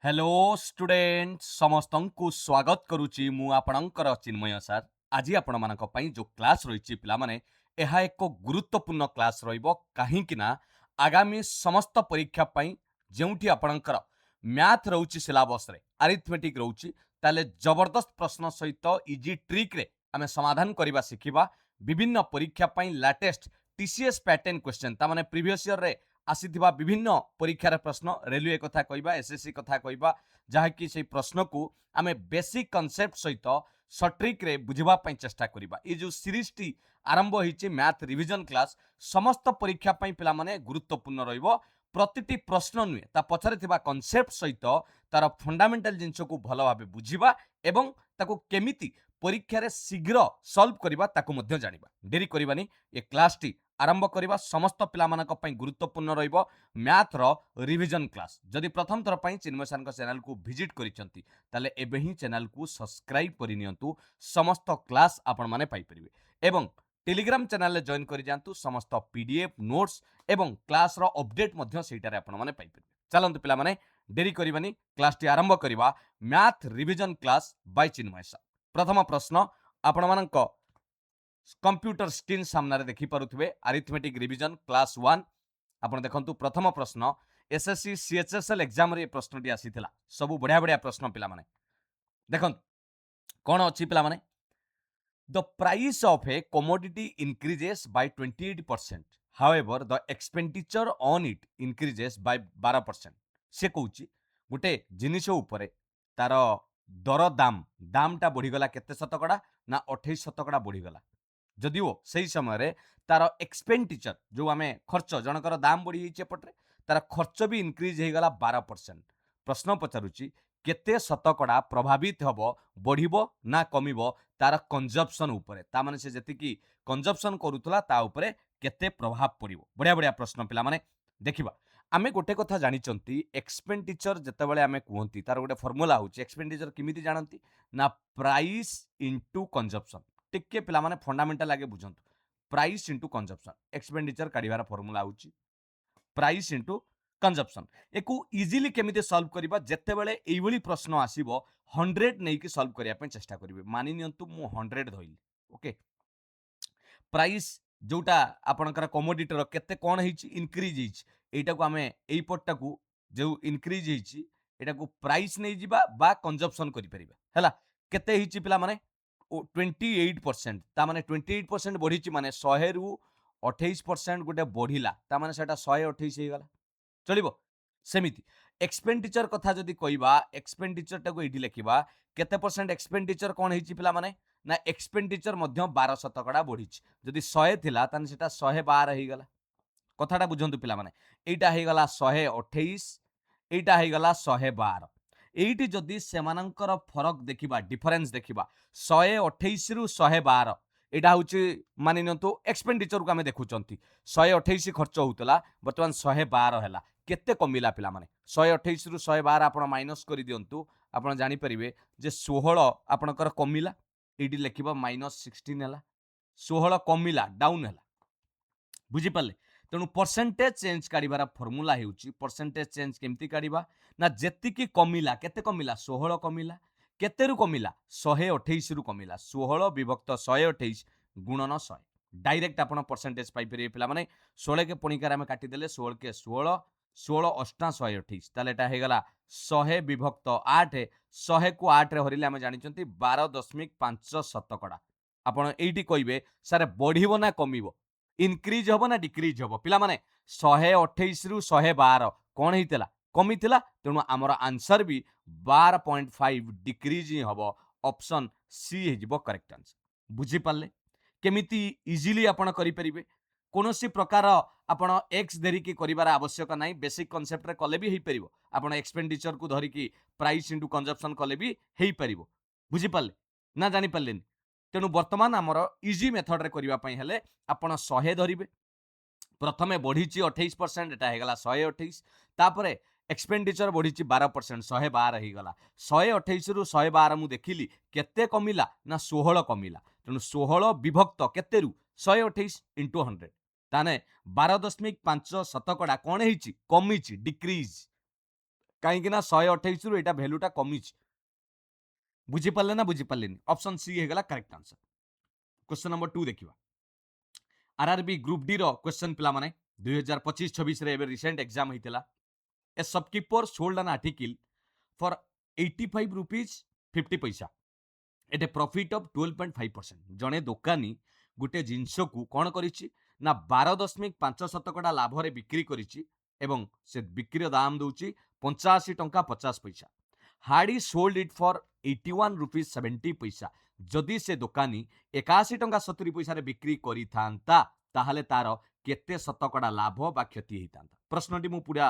Hello student समस्त को स्वागत करुच्ची मु आपणकर चिन्मय सर आज आपण मानक पई जो क्लास रही पिला माने एहा एक गुरुत्वपूर्ण क्लास रहिबो काहेकि ना आगामी समस्त परीक्षा पई जेउठी आपणकर मैथ रहउची सिलेबस रे अरिथमेटिक रहउची ताले जबरदस्त प्रश्न सहित इजी ट्रिक रे आमे समाधान करबा सिखिबा विभिन्न परीक्षा पई लेटेस्ट टीसीएस पैटर्न क्वेश्चन ता माने प्रीवियस ईयर रे आसीथिबा विभिन्न परीक्षार प्रश्न रेलवे कथा कहबा एसएससी कथा कहबा जहाँकि से प्रश्न को आमे बेसिक कॉन्सेप्ट सहित सट्रिक रे बुझवा पई चेष्टा करबा ये जो सीरीज टी आरंभ होईचे मैथ रिवीजन क्लास समस्त परीक्षा पई पिला माने गुरुत्वपूर्ण रहइबो प्रतिटी प्रश्न नुए ता पछरे थिबा कॉन्सेप्ट सहित तार फंडामेंटल जिंस को भलो भाबे बुझिबा एवं ताको केमिति परीक्षा रे शीघ्र सॉल्व करबा ताको मध्ये जानिबा डेरी करबानी ये क्लास टी आरंभ करबा समस्त पिला मानक पई गुरुत्वपूर्ण रहइबो मैथ रो रिवीजन क्लास जदि प्रथम थर पई चिन्मय सर को चैनल को विजिट करिसंती ताले एबे ही चैनल को सब्सक्राइब करि नियंतु समस्त क्लास आपण माने पाई परिबे एवं टेलीग्राम चैनल ले जॉइन करि जानतु समस्त पीडीएफ नोट्स एवं क्लास रो अपडेट मध्ये सेटारे आपण माने पाई परिबे चलंतु पिला माने देरी करबानी क्लास टी आरंभ करबा मैथ रिवीजन क्लास बाय चिन्मय सर प्रथम प्रश्न आपण मानक कंप्यूटर स्क्रीन सामने देखि पारुथिबे अरिथमेटिक रिवीजन क्लास 1 आपण देखंतु प्रथम प्रश्न एसएससी सीएचएसएल एग्जाम रे प्रश्नटी आसीथिला सब बढ़िया बढ़िया प्रश्न पिला माने देखंतु कोन अछि पिला माने the price of A commodity increases by 28%. However, the expenditure on it increases by 12%. से कहूची गोटे जिनिस उपरे तार दर दाम दामटा बढ़ीगला केते शतकड़ा ना 28 शतकड़ा बढ़ीगला जदिओ सही समय तार एक्सपेंडिचर जो आम खर्च जनकर दाम बढ़ी एपटे तार खर्च भी इनक्रिज हो गला 12%। प्रश्न पचारुची केते शतकड़ा प्रभावित हब बढ़िबो ना कमिबो तार कंजप्शन उपरे ता माने से जति कंजप्शन करूतला ता उपरे केते प्रभाव पड़िबो बढ़िया बढ़िया प्रश्न पिला माने देखिबा आमे गोटे कथा जानिचंती एक्सपेंडिचर जेतेबेले आमे कुहंती तार गोटे फार्मूला होची एक्सपेंडिचर किमिति जानंती ना प्राइस इनटू कंजप्शन टिके पिला माने फंडामेंटल आगे बुझंतु प्राइस इनटू कंजप्शन एक्सपेंडिचर काढिबार फार्मूला होची प्राइस इनटू कंजप्शन एकु इजीली केमिति सॉल्व करबा जेतेबेले एइबोली प्रश्न आसीबो 100 नै कि सॉल्व करिया पे चेष्टा करिवे मानि नियंतु मु 100 धइली ओके प्राइस जोटा आपणकर कमोडिटी रो केते कोन हेची इनक्रीज हेची एटा को हमें एई पट्टा को जो इनक्रीज हेची एटा को प्राइस नै जिबा बा कंजप्शन करि परिबा हैला केते हेची पिला माने 28% ता माने 28% बढ़ीची माने 100 रु 28% गोटे बढ़िला ता माने सेटा 128 हे गला चलिबो सेमिति एक्सपेंडिचर कथा जदि कहबा एक्सपेंडिचर टाको एठी लिखिबा केते परसेंट एक्सपेंडिचर कोन हेची पिला माने ना एक्सपेंडिचर मध्य 12 शतकड़ा बढ़ीची जदि 100 थिला ताने सेटा 112 हे गला कथाटा बुझंतु पिला माने एटा हे गला 128 एटा हे गला 112 एइटी जदि सेमानंकर फरक देखिबा डिफरेंस देखिबा 128 रु 112 एटा होची मानि नियंतु एक्सपेंडिचर को हमें देखुचंती 128 खर्च होतला वर्तमान 112 हैला केते कमिला पिला माने 128 रु 112 आपण माइनस करि दियंतु आपण जानि परिबे जे 16 आपणकर कमिला एटी लिखिबा -16 हैला 16 कमिला डाउन हैला बुझी पाले तेणु परसेंटेज चेंज काढ़ार फर्मूला होउची परसेंटेज चेंज केमती काढ़ा ना जेतिकी कमिला केते कमिला 16 कमिला केते रु कमिला 128 रु कमिला 16 विभक्त 128 गुणन 100 डायरेक्ट आपण परसेंटेज पाई परिबे पिला माने 16 के पणिकार हम काटी देले 16 के 16 16 अष्टा 128 ताले एटा हे गला 100 विभक्त 8 100 को 8 रे हरिले हम जानिचंती 12.5 शतकड़ा आपण एइटी कहिबे सारे बढ़िबो ना कमिबो इनक्रीज हबो ना डिक्रीज हबो पिला माने 128 रु 112 कोन हेतिला कमितिला तेणु आमर आंसर भी 12.5 डिक्रीज ही हबो ऑप्शन सी हे जिवो करेक्ट आंसर बुझी पाले केमिति इजीली आपण करि परिबे कोनोसी प्रकार आपण एक्स देरी की करिवार आवश्यक नाही बेसिक कांसेप्ट रे कले भी हेई परिबो आपण एक्सपेंडिचर को धरि की प्राइस इनटू कंजप्शन कले भी हेई परिबो बुझी पाले ना जानि पालेनी तेणु वर्तमान आमर इजी मेथड रे करिवा पई हेले आपण 100 धरिबे प्रथमे बढ़ी 28% एटा हेगला 128 तापरे एक्सपेंडिचर बढ़ी 12% 112 हेगला 128 रु 112 मु देखिली केते कमिला ना 16 कमिला तेणु 16 विभक्त केते रु 128 इंटू 100 ताने 12.5 शतकड़ा कौन हेची कमिची डिक्रीज कहीं ना 128 रु एटा भैल्यूटा कमी बुझी पाले ना बुझी पाले ऑप्शन सी हेगला करेक्ट आंसर। क्वेश्चन नंबर 2 देखिबा आरआरबी ग्रुप डी रो क्वेश्चन पिला माने 2025-26 रे एबे रिसेंट एग्जाम हेतिला। A shopkeeper sold an article for 85 rupees 50 paisa eight A profit of 12.5%। जड़े दोकानी गोटे जिनस को कौन करिछि ना 12.5 लाभ रे बिक्री करिछि एवं से बिक्री दाम दउछि 85 टंका 50 पैसा। हाडी सोल्ड इट फॉर 81 रुपीज 70 पैसा। जदि से दोकानी 81 टंका 70 पैसा रे बिक्री करि थांता ताहले तार केते शतकड़ा लाभ बा क्षति हेतांता। प्रश्नटी मु पूरा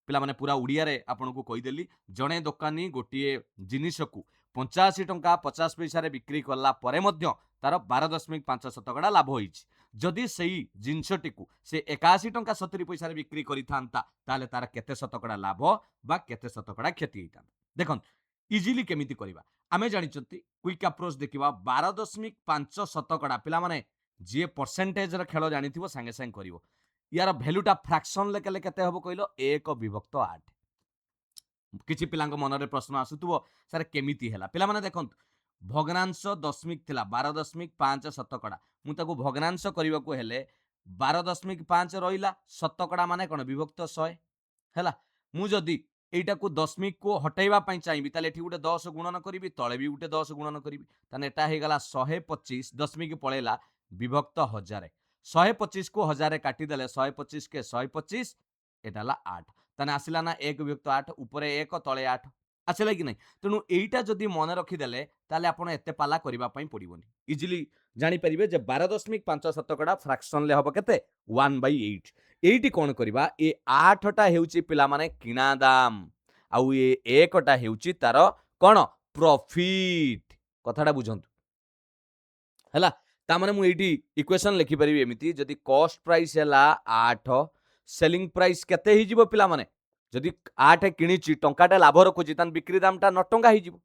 पिला माने पूरा उड़िया रे आपन को कहिदेली। जणे दोकानी गोटिए जिनिस को 85 टंका 50 पैसा रे बिक्री करला परे मध्य तार 12.5 शतकड़ा लाभ होइछि। जदि सेही जिनसटी को से 81 टंका 70 पैसा रे बिक्री करि थांता ताले तार केते शतकड़ा लाभ बा केते शतकड़ा क्षति हेतांता। देखन इजिली केमिति करिबा आमे जानिचंती क्विक अप्रोच देखिबा 12.5 शतकड़ा पिला माने जे परसेंटेज रे खेल जानिथिबो संगे संगे करिवो। यार भैल्यूटा फ्रैक्शन लेके केते हबो कहिलो 1/8। किछि पिलांक मनरे प्रश्न आसुथुबो सर केमिति हैला पिला माने देखंतु भग्नांश दशमिक थिला 12.5 शतकड़ा मु ताको भग्नांश करिवाको हेले 12.5 रहिला शतकड़ा माने कोन विभक्त 100 हैला। मु जदी एटा को दशमिक को हटाइबा पई चाहिबी ताले एठी गुटे 10 गुणन करिवि तळे भी गुटे 10 गुणन करिवि ताने एटा हे गला 125 दशमिक पळेला विभक्त 1000 125 को 1000 काटी देले 125 के 125 एटा ला 8 ताने आसिला ना 1/8 ऊपर 1 तळे 8 आसिला कि नै। तेनु एइटा जदी मने रखि देले ताले आपण एते पाला करिबा पई पडिबोनी इजिली जानि परिबे जे 12.5 शतकड़ा फ्रैक्शन ले हबो केते 1/8। एइटी कोन करिबा ए 8 टा हेउची पिला माने किना दाम आउ ए 1 टा हेउची तार कोन प्रॉफिट कथाटा बुझंतु हैला। ता माने मु एइटी इक्वेशन लिखि परिबे एमिति जदी कॉस्ट प्राइस हैला 8 सेलिंग प्राइस केते हि जिवो पिला माने जदी 8 किनिची टंकाटा लाभ रखुची तान बिक्री दामटा 9 टंका हि जिवो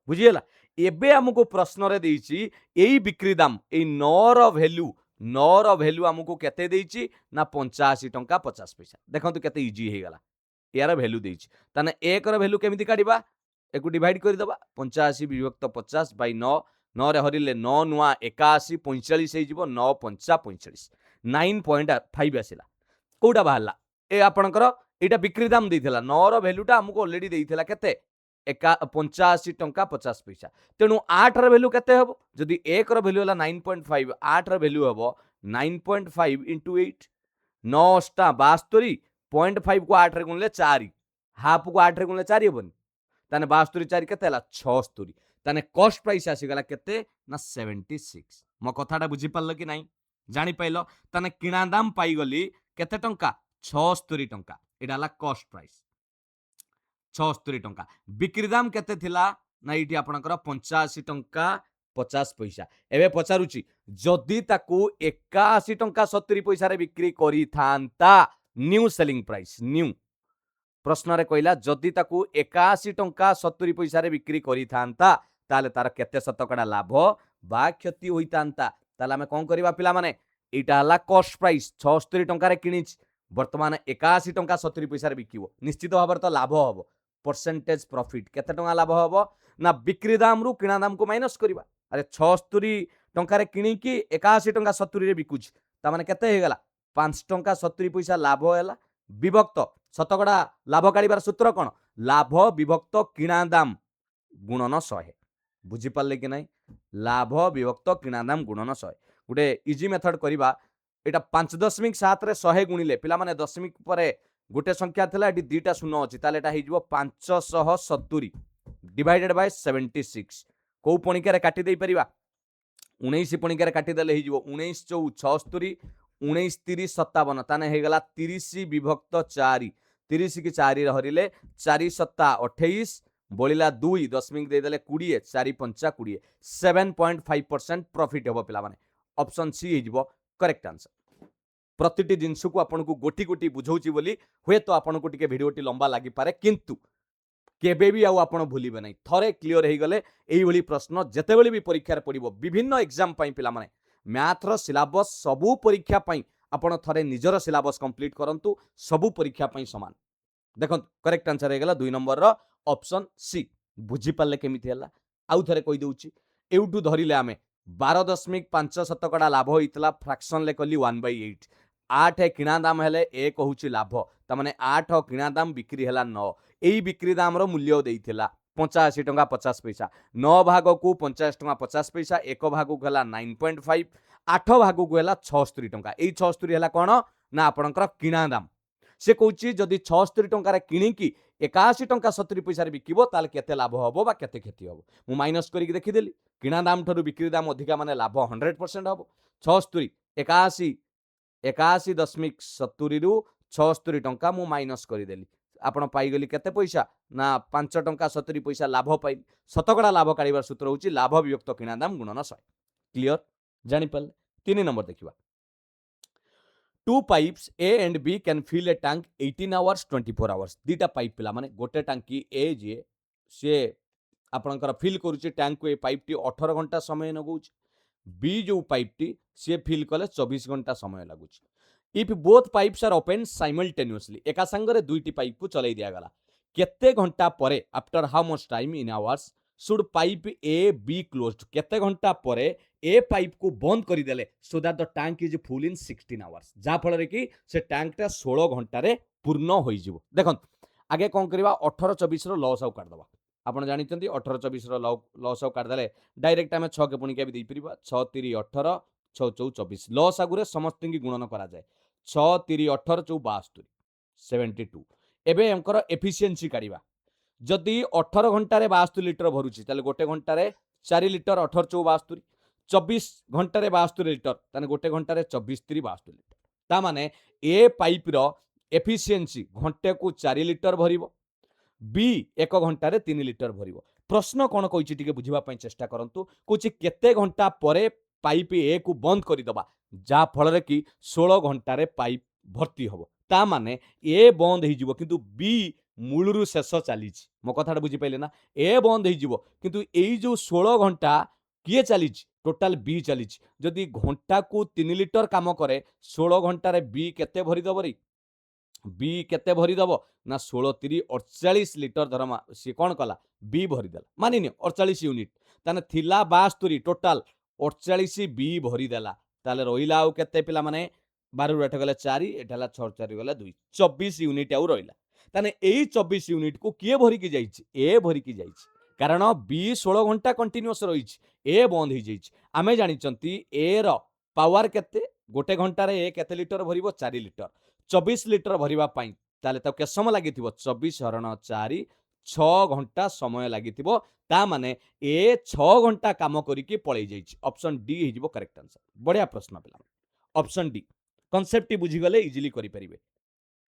बुझियला। एबे हमको प्रश्न रे देइची एई बिक्री दाम एई 9 रो वैल्यू हमको केते देइची ना 85 टंका 50 पैसा। देखंतु केते इजी हे गला यार वैल्यू देइची ताने 1 रो वैल्यू केमिति काढिबा एकु डिवाइड करि दबा 85 विभक्त 50 बाय 9 9 रे हरिले 9 नुआ 81 45 हे जिवो 9 5 45 9.5 आसिला कोउटा बाहरला ए आपनकर एटा बिक्री दाम देइथिला 9 रो वैल्यूटा हमको ऑलरेडी देइथिला केते 85 टंका 50 पैसा। तेणु 8 रो वैल्यू केते हबो जदी 1 रो वैल्यू हला 9.5 8 रो वैल्यू हबो 9.5 into 8 9 टा 72 0.5 को 8 रे गुणले 4 हाफ को 8 रे गुणले 4 हेबोनी ताने 72 4 केते हला 76 ताने कॉस्ट प्राइस आसी गला केते ना 76। मो कथाटा बुझी पारलो कि नाही जानि पाइलो ताने किना दाम पाई गली केते टंका 76 टंका एडा हला कॉस्ट प्राइस 76 टंका बिक्री दाम केते थिला ना इटी आपनकर 85 टंका 50 पैसा। एबे पचारुची जदी ताकू 81 टंका 70 पैसा रे बिक्री करी थांता न्यू सेलिंग प्राइस न्यू प्रश्न रे कहला जदी ताकू 81 टंका 70 पैसा रे बिक्री करी थांता ताले तार केते शतकड़ा लाभ बा क्षति होई थांता ताले हमें कोन करबा पिला माने एटा हला कॉस्ट प्राइस 76 टंका रे किनिच वर्तमान 81 टंका 70 पैसा रे बिकिबो निश्चित भाबर तो लाभ हबो परसेंटेज प्रॉफिट केते टंका लाभ हबो ना बिक्री दाम रु किना दाम को माइनस करबा अरे 76 टंका रे किनी की 81 टंका 70 रे बिकुच ता माने केते हे गला 5 टंका 70 पैसा लाभ हैला विभक्त शतकड़ा लाभ काढिबार सूत्र कोन लाभ विभक्त किना दाम गुणन 100 बुझी पाले कि नाही लाभ विभक्त किना दाम गुणन 100 गुटे इजी मेथड करबा एटा 5.7 रे 100 गुणिले पिला माने दशमिक परे गोटे संख्या थिला एटी दुईटा शून्य अछि ताले एटा हिजबो 570 डिवाइडेड बाय 76 को पणिका रे काटी देई परिबा 19 पणिका रे काटी देले हिजबो 19 4 76 19 30 57 ताने हे गला 30 विभक्त 4 30 की 4 रे हरिले 4 7 28 बोलिला 2 दशमिक दे देले 20 4 5 20 7.5% प्रॉफिट होबो पिला माने ऑप्शन सी हिजबो करेक्ट आंसर। प्रतिटी जिनस को आपन को गोटी गोटी बुझौची बोली हुए तो आपन को टिके वीडियोटी लंबा लागि पारे किंतु केबे भी आउ आपन भूलिबे नै थरे क्लियर हे गले एही भली प्रश्न जेते बेले भी परीक्षा रे पडिबो विभिन्न एग्जाम पई पिला माने मैथ रो सिलेबस सबु परीक्षा पई आपन थरे निजर सिलेबस कंप्लीट करंतु सबु परीक्षा पई समान। देखो करेक्ट आंसर हो गला 2 नंबर रो ऑप्शन सी। बुझी पाले केमिति हला आउ थरे कहि दउची एउठू धरिले आमे 12.5 शतकड़ा लाभ होइतला फ्रैक्शन ले कली 1/8 8 किणा दाम हेले 1 होउची लाभ त माने 8 किणा दाम बिक्री हला 9 एई बिक्री दाम रो मूल्य देइथिला 85 टंका 50 पैसा 9 भाग को 50 टंका 50 पैसा 1 भाग को हला 9.5 8 भाग को हला 76 टंका एई 76 हला कोन ना आपनकर किणा दाम से कहूँ जदि 76 टंकार किणिकी 81 टंका 70 पैसा बिकिबो ताले केते लाभ हबो बा केते क्षति हबो मु माइनस करिक देखिदेली किणा दाम ठरु बिक्री दाम अधिका माने लाभ 100% हबो 76 81 81.70 रु 76 टंका मु माइनस करिदेली आपण पाइगली केते पैसा ना 5 टंका 70 पैसा लाभ पाइली शतकड़ा लाभ काढिबार सूत्र होची लाभ विभक्त किणा दाम गुणन 100 क्लियर जानि पाले 3 नंबर देखिबा two pipes A and B can fill a tank 18 hours 24 hours दीटा pipe पिला माने गोटे टांकी A जे से आपनकर फिल करूची टैंक को ए पाइप टी 18 घंटा समय लगुच B जो पाइप टी से फिल कले 24 घंटा समय लगुच if both pipes are open simultaneously एका संगरे दुईटी पाइप को चलाई दिया गला केते घंटा परे after how much time in hours should pipe A B closed केते घंटा परे ए पाइप को बंद करदेले so that the tank is full in 16 hours जहाँ फल कि से टैंकटा 16 घंटे पूर्ण हो देखो आगे कौन करवा 18-24 लस आउ काटदबा आपड़ जानते 18-24 लस आउ काटदे डायरेक्ट आम 6 के पुणिका भी देपर 6 3 18 6 4 24 लस आगुरे समस्त गुणन कराए 6 3 18 4 72 72 एवं एंकर एफिशिएंसी काढ़ा जदि 18 घंटे 72 लिटर भरुची ताले गोटे घंटे 4 लिटर 18 4 72 24 घंटे 72 लिटर ताने गोटे घंटे 24 3 72 लिटर ता माने ए पाइप रो एफिशिएंसी घंटे को 4 लिटर भरिबो बी एक घंटे 3 लिटर भरिबो प्रश्न कौन कहिछि टिके बुझिबा पई चेष्टा करंतु कुछि केते घंटा परे पाइप ए को बंद करि दबा जा फल रे कि 16 घंटे पाइप भर्ती हबो ता माने ए बंद हि जिवो किंतु बी मूलरू शेष चली मो कथा बुझी पाइले ना ए बंद हो किंतु एई जो 16 घंटा किए चली टोटाल बी चली जदि घंटा को 3 लिटर काम करे 16 घंटे बी केते भरीदब रे बी केते भरीदब ना 16 3 48 लिटर धरमा सी कौन कला बी भरीदेला मानिनी 48 यूनिट ताने थिला 72 टोटाल 48 बी भरीदेला ताले रहिला आउ केते पिला माने 12 एठ गले 4 एठाला 6 4 गले 2 24 यूनिट आउ रहिला ताने एई 24 यूनिट को किए भरिकी जाइछि ए भरिकी जाइछि कारण बी 16 घंटा कंटिन्यूअस रहिछि ए बंद हो जाइछि आमे जानिचंती ए रो पावर केते गोटे घंटारे ए केते लिटर भरिबो 4 लिटर 24 लिटर भरिबा पई ताले त के समय लागिथिबो 24 हरण 4 6 घंटा समय लागिथिबो ता माने ए 6 घंटा काम करिके पळै जाइछि ऑप्शन डी हि जिवो करेक्ट आंसर बढ़िया प्रश्न पिला ऑप्शन डी कांसेप्ट बुझी गले इजीली करि परिबे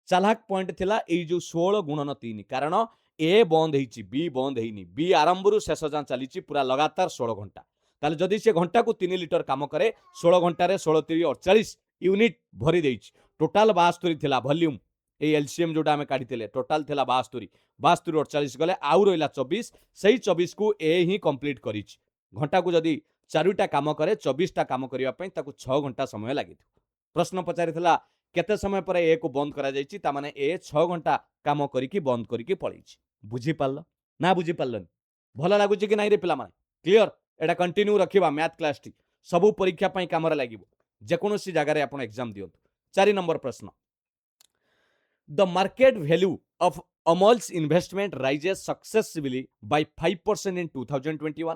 चालाक पॉइंट थिला एई जो 16 गुणन 3 कारण ए बंद होइछि बी बंद होइनी बी आरंभ शेष जान चली पूरा लगातार 16 घंटा ताले जदि से घंटा को 3 लिटर काम करे 16 घंटे 16 3 48 यूनिट भरी देइछि टोटाल 72 थिला वॉल्यूम ए एलसीएम जोटा आमे काढितले टोटाल थिला 72 72 48 गले आउ रहिला 24 सही 24 को ए ही कंप्लीट करिछि घंटा को जदि 4टा काम करे 24टा काम करिया पई ताको 6 घंटा समय लागिथि प्रश्न पचारिथिला केते समय पर ए को बंद करा जाइछि ता माने ए 6 घंटा काम करिकि बंद करिकि पळैछि बुझी पारल ना बुझी पारलन भल लागुछि कि नाही रे पिला माने क्लियर एटा कंटिन्यू रखिबा मैथ क्लास टी सबु परीक्षा पई कामरे लागिबो जे कोनोसी जगह रे आपण एग्जाम दियंतु 4 नंबर प्रश्न the market value of Amul's investment rises successively by 5% in 2021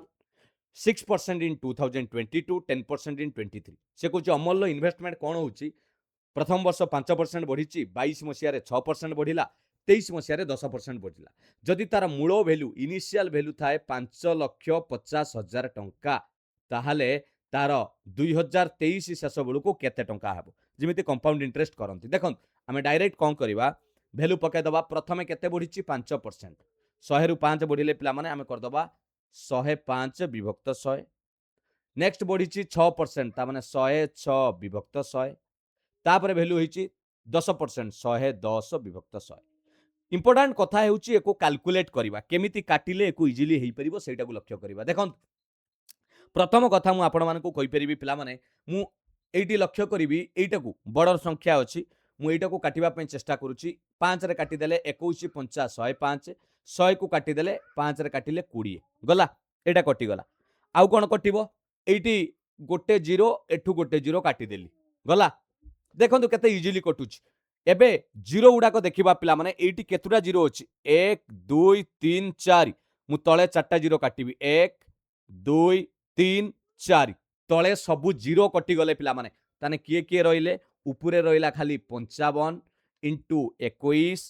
6% in 2022 10% in 23 से कुछ अमूल इन्वेस्टमेंट कौन होची प्रथम वर्ष 5% बढ़ी 22 मसीह 6% बढ़ला 23 मसीह 10% बढ़ला जदि तार मूल भैल्यू इनिशियल भैल्यू थाए 5,50,000 टंका ताहले तार 2023 शेष बेलू को केते टंका हेबो जेमिति कंपाउंड इंटरेस्ट करंती देखो आमे डायरेक्ट कौन करवा भैल्यू पके दबा प्रथमे केते बढ़ी 5% 100 रु 5 बढ़िले पिला माने आमे कर दबा 105 विभक्त 100 नेक्स्ट बढ़ी 6% ता माने 106 विभक्त 100 तापर भैल्यू होइछि 10% 110 विभक्त 100 इंपोर्टेंट कथा हेउछि एको कैलकुलेट करबा केमिति काटिले एको इजीली हेइ परिबो सेटा को लक्ष्य करबा देखो प्रथम कथा मु आपण मानकु कहि परिबी पिला माने मु एइटी लक्ष्य करिबी एइटा को बड़ संख्या अछि मुझा को काटा चेष्टा करुच्ची 5 रे काटिदेले 21 5 105 100 को काटिदेले 5 रे काटिले 20 गला एटा कटिगला आउ कौन कटिबो एटी गोटे जीरो एठू गोटे जीरो काटिदेली गला देखो केते इजिली कटुची एबे जीरो गुड़ाक देखा पिला माने एटी केतुटा जीरो अच्छी 1 2 3 4 मु तले 4टा जीरो काटिबी 1 2 3 4 तले सबू जीरो कटिगले पिला माने ताने किए किए रहिले उपरे रहिला खाली 55 इंटू 21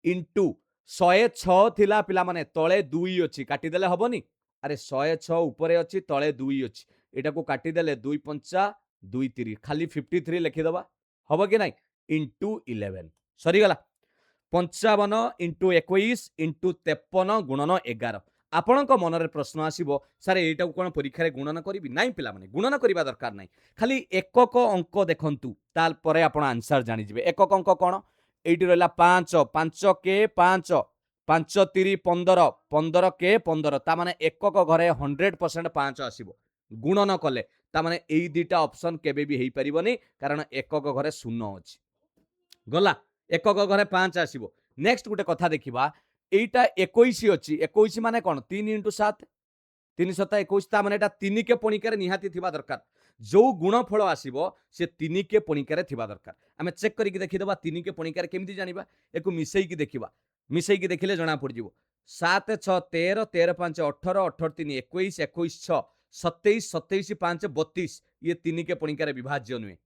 इंटू 106 थिला पिला माने तले 2 अच्छी काटिदेले हबनी अरे 106 उपरे अच्छी तले 2 अच्छी एटा को काटिदेले 2 पंचा 2 3 खाली 53 लिखिदबा हब कि नाई इंटू 11 सरीगला 55 इंटू 21 इंटू 53 गुणन 11 आपणक मनरे प्रश्न आसीबो सर एटा कोन परीक्षा रे गुणन करिवि नाइ पिला माने गुणन करिबा दरकार नाइ खाली एकक अंक देखंतु ताल परे आपण आंसर जानि जिवे एकक अंक कोन एटी रहला 5 5 के 5 5 3 15 15 के 15 ता माने एकक घरे 100% 5 आसीबो गुणन कले ता माने एई दुटा ऑप्शन केबे भी हेई परिबोनी कारण एकक घरे शून्य अछि गला एकक घरे 5 आसीबो नेक्स्ट गुटे कथा देखिबा एटा 21 अच्छी 21 माने कौन 3 इंटू 7 3 7 21 माने एटा 3 के पणिकार निहाती थिबा दरकार जो गुणफल आसीबो से 3 के पणिकार थिबा दरकार आमे चेक करिक देखिदबा 3 के पणिकार केमिति जानिबा एको मिसेई की देखिबा मिसेई की देखिले जणा पड़ जिवो 7 6 13 13 5 18 18 3 21 21 6 27 27 5 32 ये 3 के पणिकार विभाज्य नुहे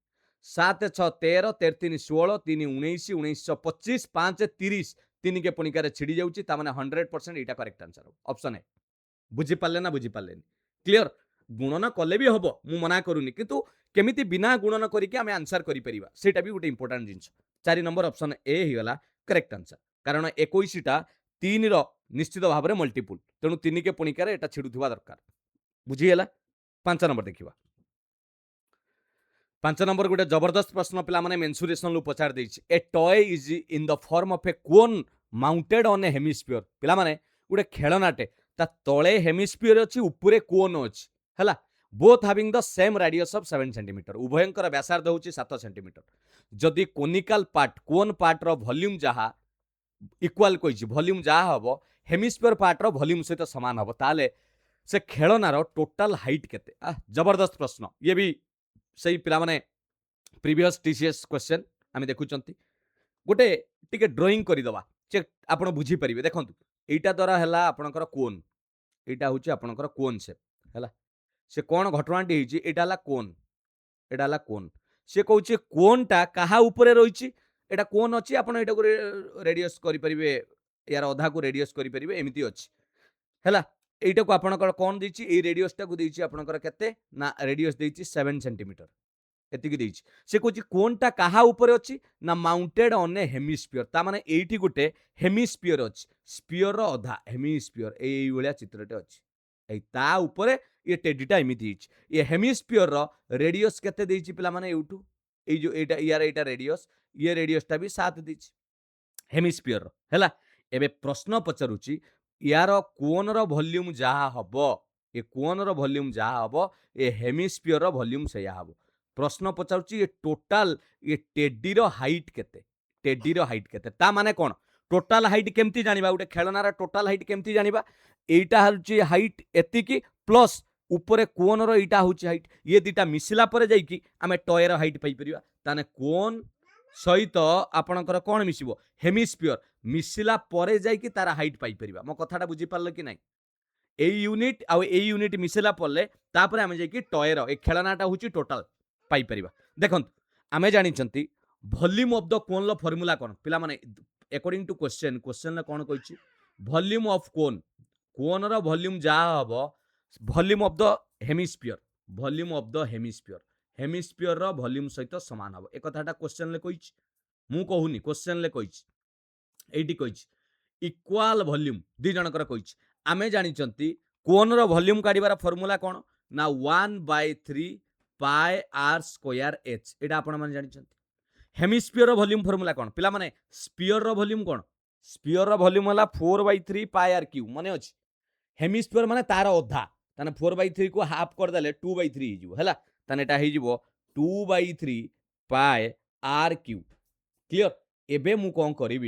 7 6 13 13 3 16 3 19 19 25 5 30 तीन के पणिकार छिड़ी जाउची ता माने 100% एटा करेक्ट आंसर ऑप्शन है बुझी पाले ना बुझी पाले क्लियर गुणन कले भी हबो मु मना करूनी किंतु केमिति बिना गुणन करिके आमे आंसर करि परिबा सेटा भी गोटे इंपोर्टेंट जिंस 4 नंबर ऑप्शन ए ही गला करेक्ट आंसर कारण 21 टा 3 रो निश्चित भाव में मल्टीपल तेणु 3 के पणिकार एटा छिडुथबा दरकार बुझी गेला 5 नंबर देखिबा 5 नंबर गोटे जबरदस्त प्रश्न पिला माने मेंसुरेशन लु पचार देछि a toy is in the form of a cone mounted on a hemisphere पिला माने गोटे खेलनाटे ता तळे हेमिस्फीयर अछि ऊपरे कोन अछि हला both having the same radius of 7 centimetre उभयंकर व्यासार्ध होछि 7 सेंटीमीटर जदि कोनिकल पार्ट कोन पार्ट रो वॉल्यूम जहा इक्वल कहिछि वॉल्यूम जहा हबो हेमिस्फीयर पार्ट रो वॉल्यूम सहित समान हबो ताले से खेलनार टोटल हाइट केते जबरदस्त प्रश्न ये भी सही पिला माने प्रीवियस टीसीएस क्वेश्चन आमे देखुचंती गोटे टिके ड्राइंग करि दबा चेक आपण बुझी परिबे देखंतु एटा द्वारा हला आपणकर कोन एटा होची आपणकर कोन शेप हला से कोन घटनाटी हिची एटा हला कोन से कहूची कोनटा काहा ऊपरे रहिची एटा कोन अछि आपण एटा को रेडियस करि परिबे यार अधा को रेडियस करि परिबे एमिति अछि हला एटा को आपणकर कोन दिछि ए रेडियस टा को दिछि आपणकर केते ना रेडियस दिछि 7 सेंटीमीटर एतिकी दिछि से कहूची कोनटा काहा ऊपरे अछि ना माउंटेड ऑन ए हेमिस्फीयर ता माने एठी गुटे हेमिस्फीयर अछि स्फीयर रो अधा हेमिस्फीयर एई भलिया चित्रटे अछि एई ता ऊपरे ये टेडीटा एमिति हिच ये हेमिस्फीयर रो रेडियस केते दिछि पिला माने एउठू एई जो एटा यार एटा रेडियस ये रेडियस टा भी 7 दिछि हेमिस्फीयर रो हैला एबे प्रश्न पचरुची यार कोन रो वॉल्यूम जहा हबो ए कोन रो वॉल्यूम जहा हबो ए हेमिस्फीयर रो वॉल्यूम सेया हबो प्रश्न पचारुची ये टोटल ये टेडी रो हाइट केते ता माने कोन टोटल हाइट केमती जानिबा उटे खेलनार टोटल हाइट केमती जानिबा एटा हउची हाइट एतिकी प्लस ऊपरे कोन रो एटा हउची हाइट ये दिटा मिसिला परे जाई कि आमे टॉय रो हाइट पाई परिबा ताने कोन सहित आपणकर कोन मिसिबो हेमिस्फीयर मिसिला परे जाई कि तारा हाइट पाई परिबा मो कथाटा बुझी पारलो कि नाही a unit uh a unit मिसिला पड़ले तापरे आमे जाई कि टॉय रो ए खेलनाटा हउची टोटल पाई परिबा देखंतु आमे जानि चंती वॉल्यूम ऑफ द कोन लो फार्मूला कोन पिला माने अकॉर्डिंग टू क्वेश्चन ला कोन कहिछि वॉल्यूम ऑफ कोन रो वॉल्यूम जा हबो वॉल्यूम ऑफ द हेमिस्फीयर रो वॉल्यूम सहित समान हबो ए कथाटा क्वेश्चन ले कहिछि मु कहूनी क्वेश्चन ले कहिछि एटी कहिछि इक्वल वॉल्यूम दि जनकर कहिछि आमे जानि चंती कोन रो वॉल्यूम काढिबार फार्मूला कोन ना 1/3 पाई आर स्क्वायर एच एटा आपण माने जानि चंती हेमिस्फीयर रो वॉल्यूम फार्मूला कोन पिला माने स्फीयर रो वॉल्यूम कोन स्फीयर रो वॉल्यूम होला 4/3 पाई आर क्यूब माने अछि हेमिस्फीयर माने तार अधा ताने 4/3 को हाफ कर देले 2/3 हिजिवो हैला ताने एटा हिजिवो 2/3 पाई आर क्यूब क्लियर एबे मु कौन करी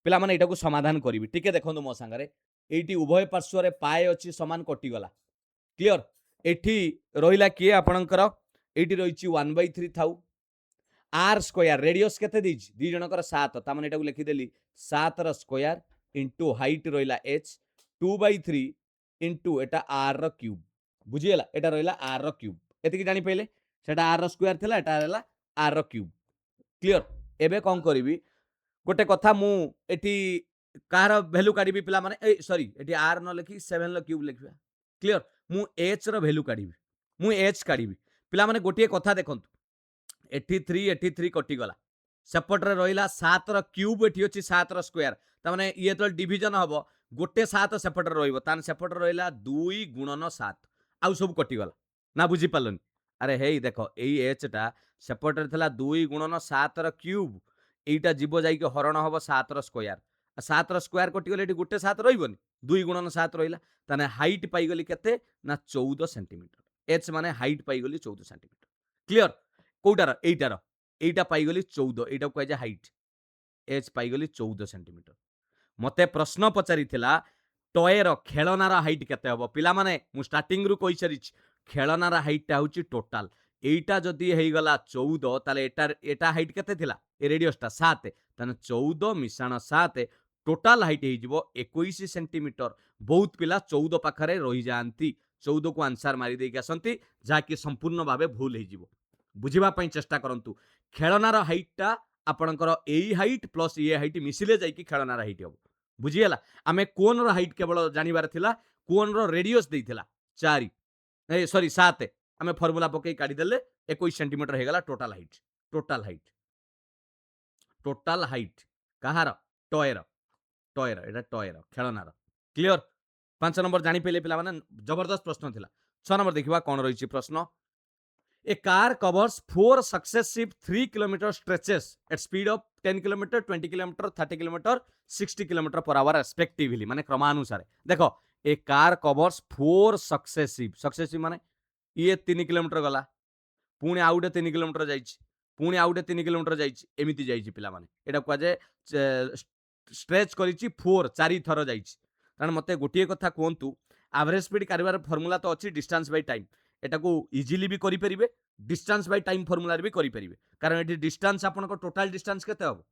पिला माने एटाकू समाधान करी टिके देखो मो सांगरे एटी उभय पार्श्व रे पाए अच्छी समान कटिगला क्लियर एठी रहिला किए आपणकर एटी रही 1/3 थाउ आर स्क्वायर रेडियस केते दीज दी जनकर 7 ता माने एटाकू लिखिदेली 7 र स्क्वायर इंटू हाइट रहिला h 2/3 into Etah are raw cube बुझीगला एटा रहिला आर र क्यूब एतिकी जानि पहिले सेटा आर र स्क्वायर थिला एटा रहिला आर र क्यूब क्लियर एबे कौन करी गोटे कथा मु एटी कार भैल्यू काढ़ी पिला माने सॉरी एटी आर न लिखी 7 लो क्यूब लिखिबा क्लियर मु एच रो वैल्यू काढ़ी मु एच काढ़ी पिला माने गोटे कथा देखंतु एटी 3 कटि गला सेपटरे रहिला 7 रो क्यूब एटी अछि 7 रो स्क्वायर त माने ये तो डिवीजन हबो गोटे 7 सेपटरे रहिबो तान सेपटरे रहिला 2 गुणन 7 आउ सब कटि गला ना बुझी पालनी अरे हेई देखो एई एच टा सेपटरे थला 2 गुणन 7 रो क्यूब एटा जीव जाइके हरण हम 7 रो स्क्वायर 7 रो स्क्वायर कटिगले एटी गोटे 7 रहिबोनी 2 गुणन 7 रहिला ताने हाइट पाइगली केते ना 14 सेंटीमीटर एच माने हाइट पाइगली 14 सेंटीमीटर क्लियर कोटार एटा पाइगली 14 एटा कहै जे हाइट एच पाइगली 14 सेंटीमीटर मते प्रश्न पचारि टयर खेलनार हाइट केते हबो पिला माने मु स्टार्टिंग रु कहि सारी खेलनार हाइट होउची टोटल एटा जदि हेई गला 14 ताले एटा हाइट केते थिला ए रेडियस टा 7 ताने 14 मिसाण 7 टोटल हाइट हेई जिवो 21 सेंटीमीटर बहुत पिला 14 पाखरे रहि जानती 14 को आंसर मारी देई के आसंती जाकी संपूर्ण भाबे भूल हेई जिवो बुझिबा पई चेष्टा करंतु खेलनार हाइट टा आपणकर एई हाइट प्लस ये हाइट मिसिले जाईकी खेलनार हाइट हबो बुझीगला आमे कोन रो हाइट केवल जानिबार थिला कोन रो रेडियस देइथिला 4 सॉरी 7 आमे फार्मूला पकई काढी देले 21 सेंटीमीटर हे गला total height total height total height कहार टयर टयर एटा टयर खेलनार क्लियर 5 नंबर जानि पेले पिला माने जबरदस्त प्रश्न थिला 6 नंबर देखिबा कोन रहिछि प्रश्न A car covers 4 successive 3 kilometer stretches at speed of 10 kilometer, 20 kilometer, 30 kilometer, 60 kilometer per hour respectively माने क्रमानुसार देखो ए कार कवर्स 4 सक्सेसिव माने ये 3 किलोमीटर गला पुणी आउटे 3 किलोमीटर जाइछि पुणी आउटे 3 किलोमीटर जाइछि एमिति जाइछि पिला माने एटा को जे स्ट्रेच करिछि 4 4 थर जाइछि कारण मते गोटिए कथा कहंतु एवरेज स्पीड कारिबार फार्मूला तो अछि डिस्टेंस बाय टाइम एटा को इजीली भी करि परिबे डिस्टेंस बाय टाइम फार्मूला भी करि परिबे कारण एटी डिस्टेंस आपन को टोटल डिस्टेंस केते हबो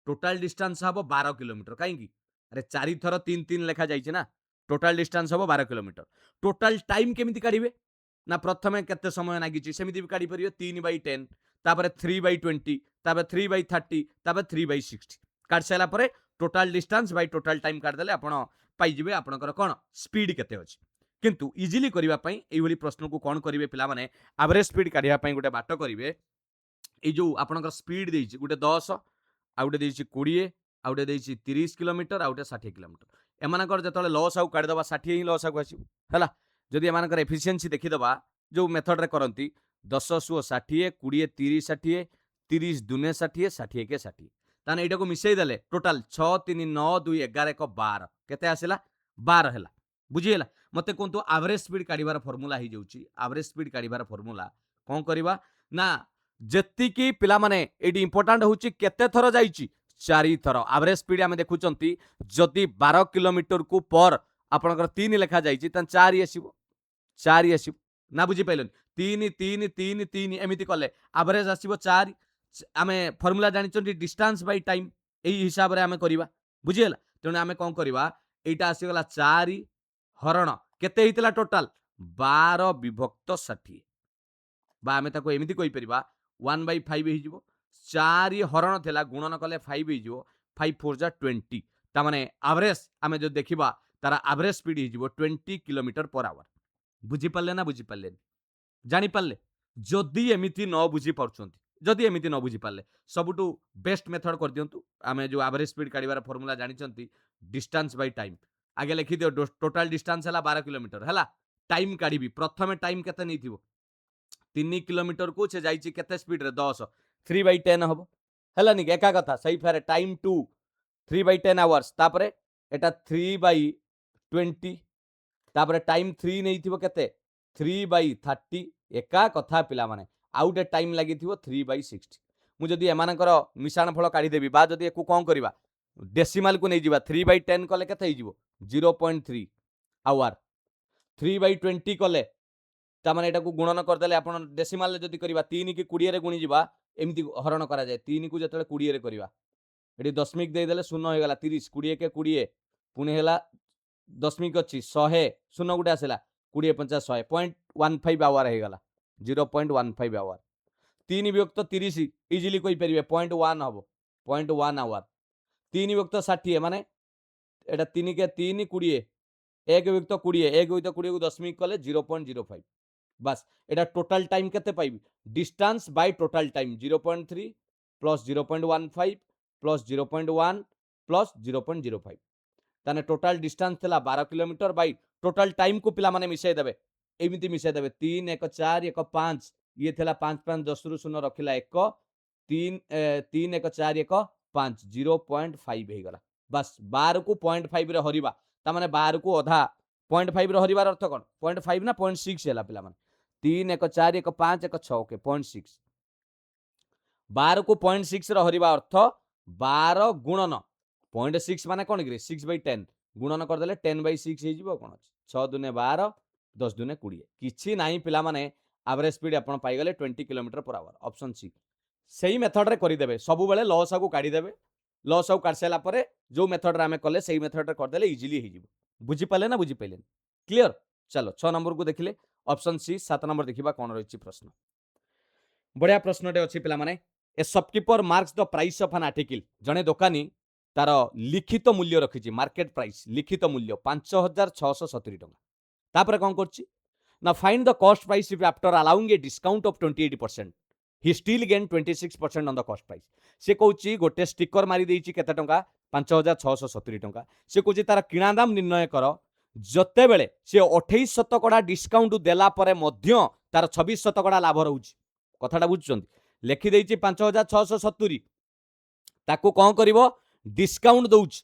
टोटल डिस्टेंस हबो 12 किलोमीटर काहे की अरे 4 थर 3 3 लेखा जाइछि ना टोटल डिस्टेंस हबो 12 किलोमीटर टोटल टाइम केमिति काढिबे ना प्रथमे केते समय लागिछि सेमिति भी काढि परिबे 3/10 तापर 3/20 तापर 3/30 तापर 3/60 काढ साइला परे total distance by total time काढ देले आपण पाई जिवे आपणकर कोन स्पीड केते अछि किंतु इजीली करिबा पई एई भली प्रश्न को कोन करिवे पिला माने एवरेज स्पीड काढिया पई गोटे बाट करिवे ए जो आपणकर स्पीड देइछि गोटे 10 आउटे देइछि 20 आउटे देइछि 30 किलोमीटर आउटे 60 किलोमीटर एमानकर जतले लॉस आउ काढि दबा 60 ही लॉस आउ आसीबो हला जदि एमानकर एफिशिएंसी देखि दबा जो मेथड रे करंती 10 सुओ 60 20 30 60 30 दुने 60 60 के 60 ताने एटा को मिसई देले टोटल 6 3 9 2 11 1 12 केते आसिला 12 हैला बुझिएला मते कोंतु एवरेज स्पीड काढिबार फार्मूला ही जाउची एवरेज स्पीड काढिबार फार्मूला कोन करबा ना जत्ति की पिला माने एडी इंपोर्टेंट होची केते थरो जाईची 4 थरो एवरेज स्पीड आमे देखुचंती जदि 12 किलोमीटर को पर आपनकर 3 लेखा जाईची तन 4 आसीबो 4 आसीबो ना बुझी पाइलन 3 3 3 3 एमिति कले एवरेज आसीबो 4 आमे फार्मूला जानि चंती डिस्टेंस बाय टाइम एई हिसाब रे आमे करिबा बुझिएला तेनु आमे कोन करिबा एटा आसी गला 4 हरण केते हितला टोटल 12 विभक्त 60 बा आमे ताको एमिति कहि परिबा 1/5 हि जिवो 4 हरण थिला गुणन कले 5 हि जिवो 5 4 जा 20 ता माने एवरेज आमे जो देखिबा तारा एवरेज स्पीड हि जिवो 20 किलोमीटर पर आवर बुझी पल्ले ना बुझी पल्ले जानि पल्ले जदि एमिति न बुझी परछंती जदि एमिति न बुझी पाले सबुटू बेस्ट मेथड कर दियंतु आमे जो एवरेज स्पीड काढिबार फार्मूला जानि चंती डिस्टेंस बाय टाइम आगे लिखि दियो टोटल डिस्टेंस हला 12 किलोमीटर हला टाइम काढिबी प्रथमे टाइम केते नै थिबो 3 किलोमीटर को से जाईची केते स्पीड रे 10 3/10 हबो हला नि एका कथा सही फेरे टाइम 2 3/10 आवर्स तापरे एटा 3/20 तापरे टाइम 3 नै थिबो केते 3/30 एका कथा पिला माने आउटे टाइम लगी 3/60 ମୁଁ ଯଦି ଏମାନଙ୍କର ମିଶାଣ ଫଳ କାଢ଼ିଦେବି ବା ଯଦି ୟାକୁ କ'ଣ କରିବା ଡେସିମାଲକୁ ନେଇଯିବା 3/10 କଲେ କେତେ ହେଇଯିବ 0.3 ଆୱାର 3/20 କଲେ ତାମାନେ ଏଟାକୁ ଗୁଣନ କରିଦେଲେ ଆପଣ ଡେସିମାଲରେ ଯଦି କରିବା 3 କି 20 ରେ ଗୁଣିଯିବା ଏମିତି ହରଣ କରାଯାଏ 3 କୁ ଯେତେବେଳେ 20 ରେ କରିବା ଏଠି ଦଶମିକ ଦେଇଦେଲେ ଶୂନ ହେଇଗଲା 30 20 କେ 20 ପୁଣି ହେଲା ଦଶମିକ ଅଛି 100 ଶୂନ ଗୋଟେ ଆସିଲା 20 50 100 0.15 ଆୱାର ହେଇଗଲା 0.15 ଆୱାର 3 ବିଭକ୍ତ 30 ଇଜିଲି କହିପାରିବେ 0.1 ହବ 0.1 ଆୱାର 3 ବିଭକ୍ତ 60 ମାନେ এটা 3 কে 3 20 1 বিভক্ত 20 1 বিভক্ত 20 को दशमिक कले 0.05 बस এটা टोटल टाइम केते पाइबी distance by total time 0.3 plus 0.15 plus 0.1 plus 0.05 ताने टोटल डिस्टेंस थला 12 किलोमीटर बाय टोटल टाइम को पिला माने मिसै देबे एमिति मिसै देबे 3 1 4 1 5 ये थला 5 5 10 रु 0 रखिला 1 3 3 1 4 1 5 0.5 हे गला बस 12 को 0.5 रे हरिबा ता माने 12 को अधा 0.5 रे हरिबार अर्थ कोन 0.5 ना 0.6 हैला पिला माने 3 1 4 1 5 1 6 के 0.6 12 को 0.6 रे हरिबा अर्थ 12 गुणन 0.6 माने कोन कि 6/10 गुणन कर देले 10/6 हे जिवो कोन 6 दुने 12 10 दुने 20 किछि नाही पिला माने एवरेज स्पीड आपण पाई गले 20 kilometre per our option C सही मेथड रे करि देबे सब बेले लॉस को काढी देबे लॉस आउ काट साला परे जो मेथड रे आमे कले सही मेथड रे कर देले इजीली हे जिवो बुझी पाले ना बुझी पाइले क्लियर चलो 6 नंबर को देखिले ऑप्शन सी 7 नंबर देखिबा कोन रहिछि प्रश्न बढ़िया प्रश्नटे अछि पिला माने ए shopkeeper marks the price of an article जणे दोकानी तार लिखित मूल्य रखिछि मार्केट प्राइस लिखित मूल्य 5670 टका तापर कोन करछि ना find the cost price if after allowing a discount of 28% he still gain 26% on the cost price से कहूँ गोटे स्टिकर मारी देछि केते टंका 5670 टंका से कहूँ तार किणा दाम निर्णय कर जते बेले से 28% डिस्काउंट देला परे मध्य तार 26% लाभ रहउछि कथाटा बुझुछंती लेखि देछि 5670 ताकू कोन करिवो डिस्काउंट दउछि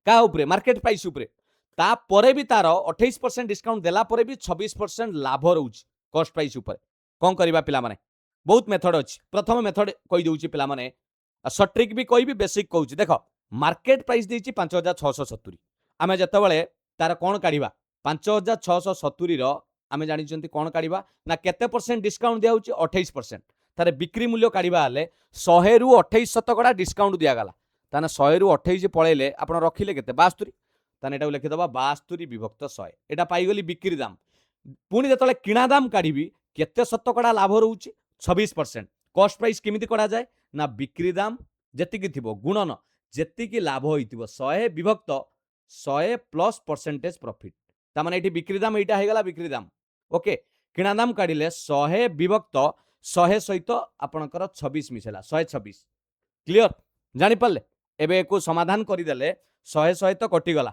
का उपरे मार्केट प्राइस उपरे ता परे भी तार 28% डिस्काउंट देला परे भी 26% लाभ रहउछि कॉस्ट प्राइस ऊपर कोन करिबा पिला माने बहुत मेथड अछि प्रथम मेथड कहि दउछि पिला माने शॉर्ट ट्रिक भी कहबी बेसिक कहउछि देखो मार्केट प्राइस देछि 5670 आमे जतबेले तार कोन काढिबा 5670 रो आमे जानि चंती कोन काढिबा ना केते परसेंट डिस्काउंट दिया होछि 28% तारे बिक्री मूल्य काढिबा हले 100 रु 28% डिस्काउंट दिया गला ताने 100 रु 28 पळेले आपण रखिले केते 72 ताने एटा लिखि दबा 72 विभक्त 100 एटा पाई गली बिक्री दाम पुनी जतले किणा दाम काढिबी केते शतकड़ा लाभ रहउछि 26% कॉस्ट प्राइस केमिति करा जाय ना बिक्री दाम जेतिकी थिबो गुणन जेतिकी लाभ होइतिबो 100 विभक्त 100 प्लस परसेंटेज प्रॉफिट ता माने एठी बिक्री दाम एटा हे गला बिक्री दाम ओके किणा दाम काढिले 100 विभक्त 100 सहित आपणकर 26 मिसेला 126 क्लियर जानि पल्ले एबे को समाधान करि देले 100 100 तो कटि गला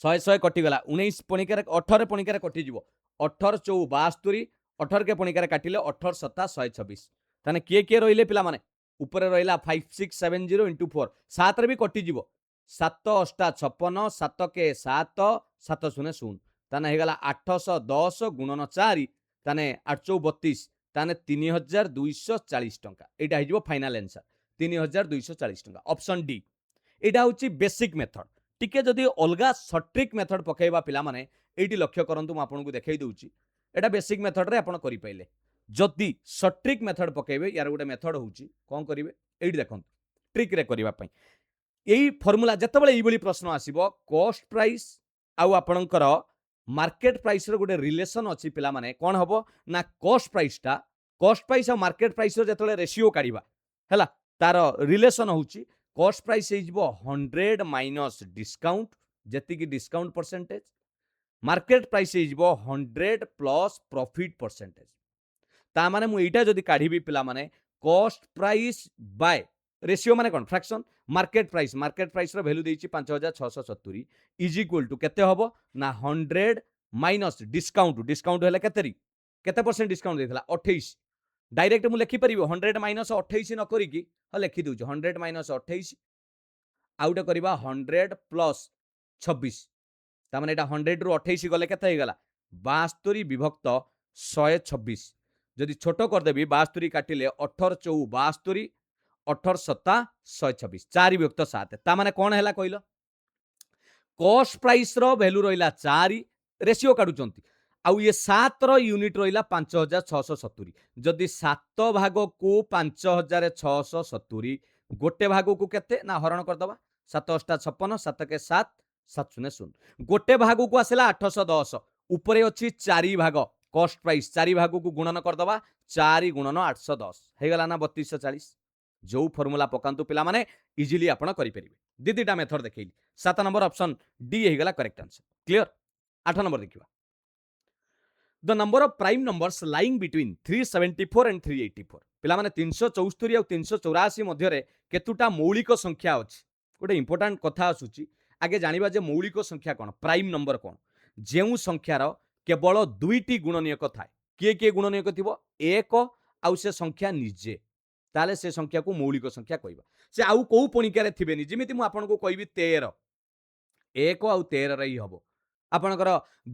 100 100 कटि गला 19 पणिकारे 18 पणिकारे कटि जिवो 18 4 72 18 के पणिकारे काटिले 18 7 126 ताने किए किए रहिले पिला माने ऊपर रहिला 5670 into 4 7 रे भी कटि जिवो 7 8 56 7 के 7 7 0 0 ताने हे गला 810 गुणन 4 ताने 832 ताने 3240 टंका एटा हे जिवो फाइनल आंसर 3240 टंका ऑप्शन डी एटा होची बेसिक मेथड टिके जदि अलगा शॉर्ट ट्रिक मेथड पकेबा पिला माने एटी लक्ष्य करंतु म आपन को देखाई दउची एटा बेसिक मेथड रे आपन करि पाइले जदि शॉर्ट ट्रिक मेथड पकेबे यार गोटे मेथड होची कोन करिवे एटी देखंतु ट्रिक रे करिवा पई एई फार्मूला जतबेले एई बली प्रश्न आसीबो कॉस्ट प्राइस आउ आपनकर मार्केट प्राइस रो गोटे रिलेशन अछि पिला माने कोन हबो ना कॉस्ट प्राइस आ मार्केट प्राइस रो जतबेले रेशियो काढिबा हैला तार रिलेशन होची कॉस्ट प्राइस हे जिवो 100 माइनस डिस्काउंट जेति की डिस्काउंट परसेंटेज मार्केट प्राइस हे जिवो 100 प्लस प्रॉफिट परसेंटेज ता माने मु एटा जदी काढिबी पिला माने कॉस्ट प्राइस बाय रेशियो माने कोन फ्रैक्शन मार्केट प्राइस रो वैल्यू देछि 5670 इज इक्वल टू केते हबो ना 100 माइनस डिस्काउंट हेले केते परसेंट डिस्काउंट देथला 28 डायरेक्ट मु लिखि परिबो 100 माइनस 28 न करी की ह लिखि दउछ 100 माइनस 28 आउट करबा 100 प्लस 26 ता माने एटा 100 रु 28 गले केते हे गला 72 विभक्त 126 जदि छोट करदेवी 72 काटिले 18 चौ 72 18 सत्ता 126 4 विभक्त 7 ता माने कौन है कहल कॉस्ट प्राइस रो वैल्यू रहा 4 रेशियो काढुचंती आउ ये 7 रो यूनिट रहा 5670 जदि 7 भाग को 5670 गोटे भाग को केते ना हरण करदबा 7 8 56 7 के 7 7 0 0 गोटे भाग को आसला 810 ऊपर अच्छी 4 भाग कॉस्ट प्राइस 4 भाग को गुणन करदबा 4 गुणन 810 हेगला ना 3240 जो फॉर्मूला पकांतु पिला माने इजिली आपण करि परिबे दीदीटा मेथड देखैली 7 नंबर ऑप्शन डी हेगला करेक्ट आंसर क्लियर 8 नंबर देखिबा the number of prime numbers lying between 374 and 384 पिला माने 374 और 384 मध्य रे केतुटा मौलिक संख्या अछि गोटे इंपोर्टेंट कथा आसुची आगे जानिबा जे मौलिक संख्या कोन प्राइम नंबर कोन जेउ संख्यार केवल दुईटी गुणनीयक थाए किए किए गुणनीयक थिबो एक आउ से संख्या निजे ताले से संख्या को मौलिक संख्या कहबा से आउ को पणिकार थिबेनी जिमिति मु आपन को कहबी 13 एक आउ 13 रे हबो आपनकर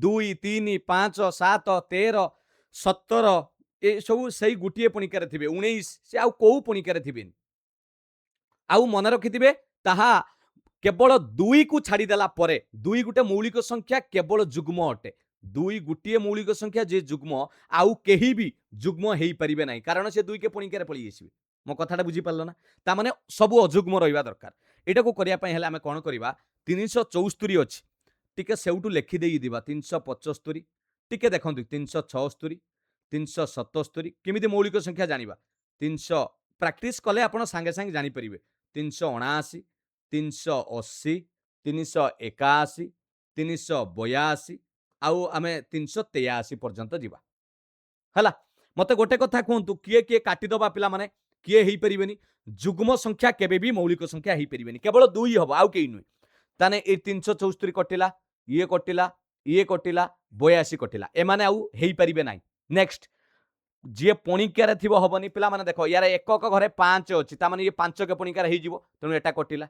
2 3 5 7 13 17 ए सब सही गुटिए पणिकार थिबे 19 से आउ को पणिकार थिबेनी आउ मन रखिथिबे ताहा केवल 2 को छाड़ी देला परे 2 गुटे मौलिक संख्या केवल जुग्म अटे 2 गुटिए मौलिक संख्या जे जुग्म आउ केही भी जुग्म हेई परिबे नाही कारण से 2 के पणिकार पळी आसीबे मो कथाटा बुझी पारलो ना ता माने सब अजुग्म रहिबा दरकार एटा को करिया पय हेले आमे कोन करिबा 374 अछि टिके सेउटू लेखि देई दिबा 375 टिके देखंतु 376 377 केमिति मौलिक संख्या जानिबा 300 प्रैक्टिस कले आपण संगे संगे जानि परिबे 379 380 381 382 आउ आमे 383 पर्यंत जिबा हला मते गोटे कथा कहतु किए किए काटिदबा पिला माने किए हेई परिबेनी जुग्म संख्या केबे भी मौलिक संख्या हेई परिबेनी केवल 2 हबो आउ केई नुई ताने ए 374 कटिला ये कटिला 82 कटिला ए माने आउ हेई परिबे नाही नेक्स्ट जे पणिकार थिबो हबनी पिला माने देखो यार एकक घरे 5 अछि ता माने ये 5 के पणिकार हेई जिवो तनु एटा कटिला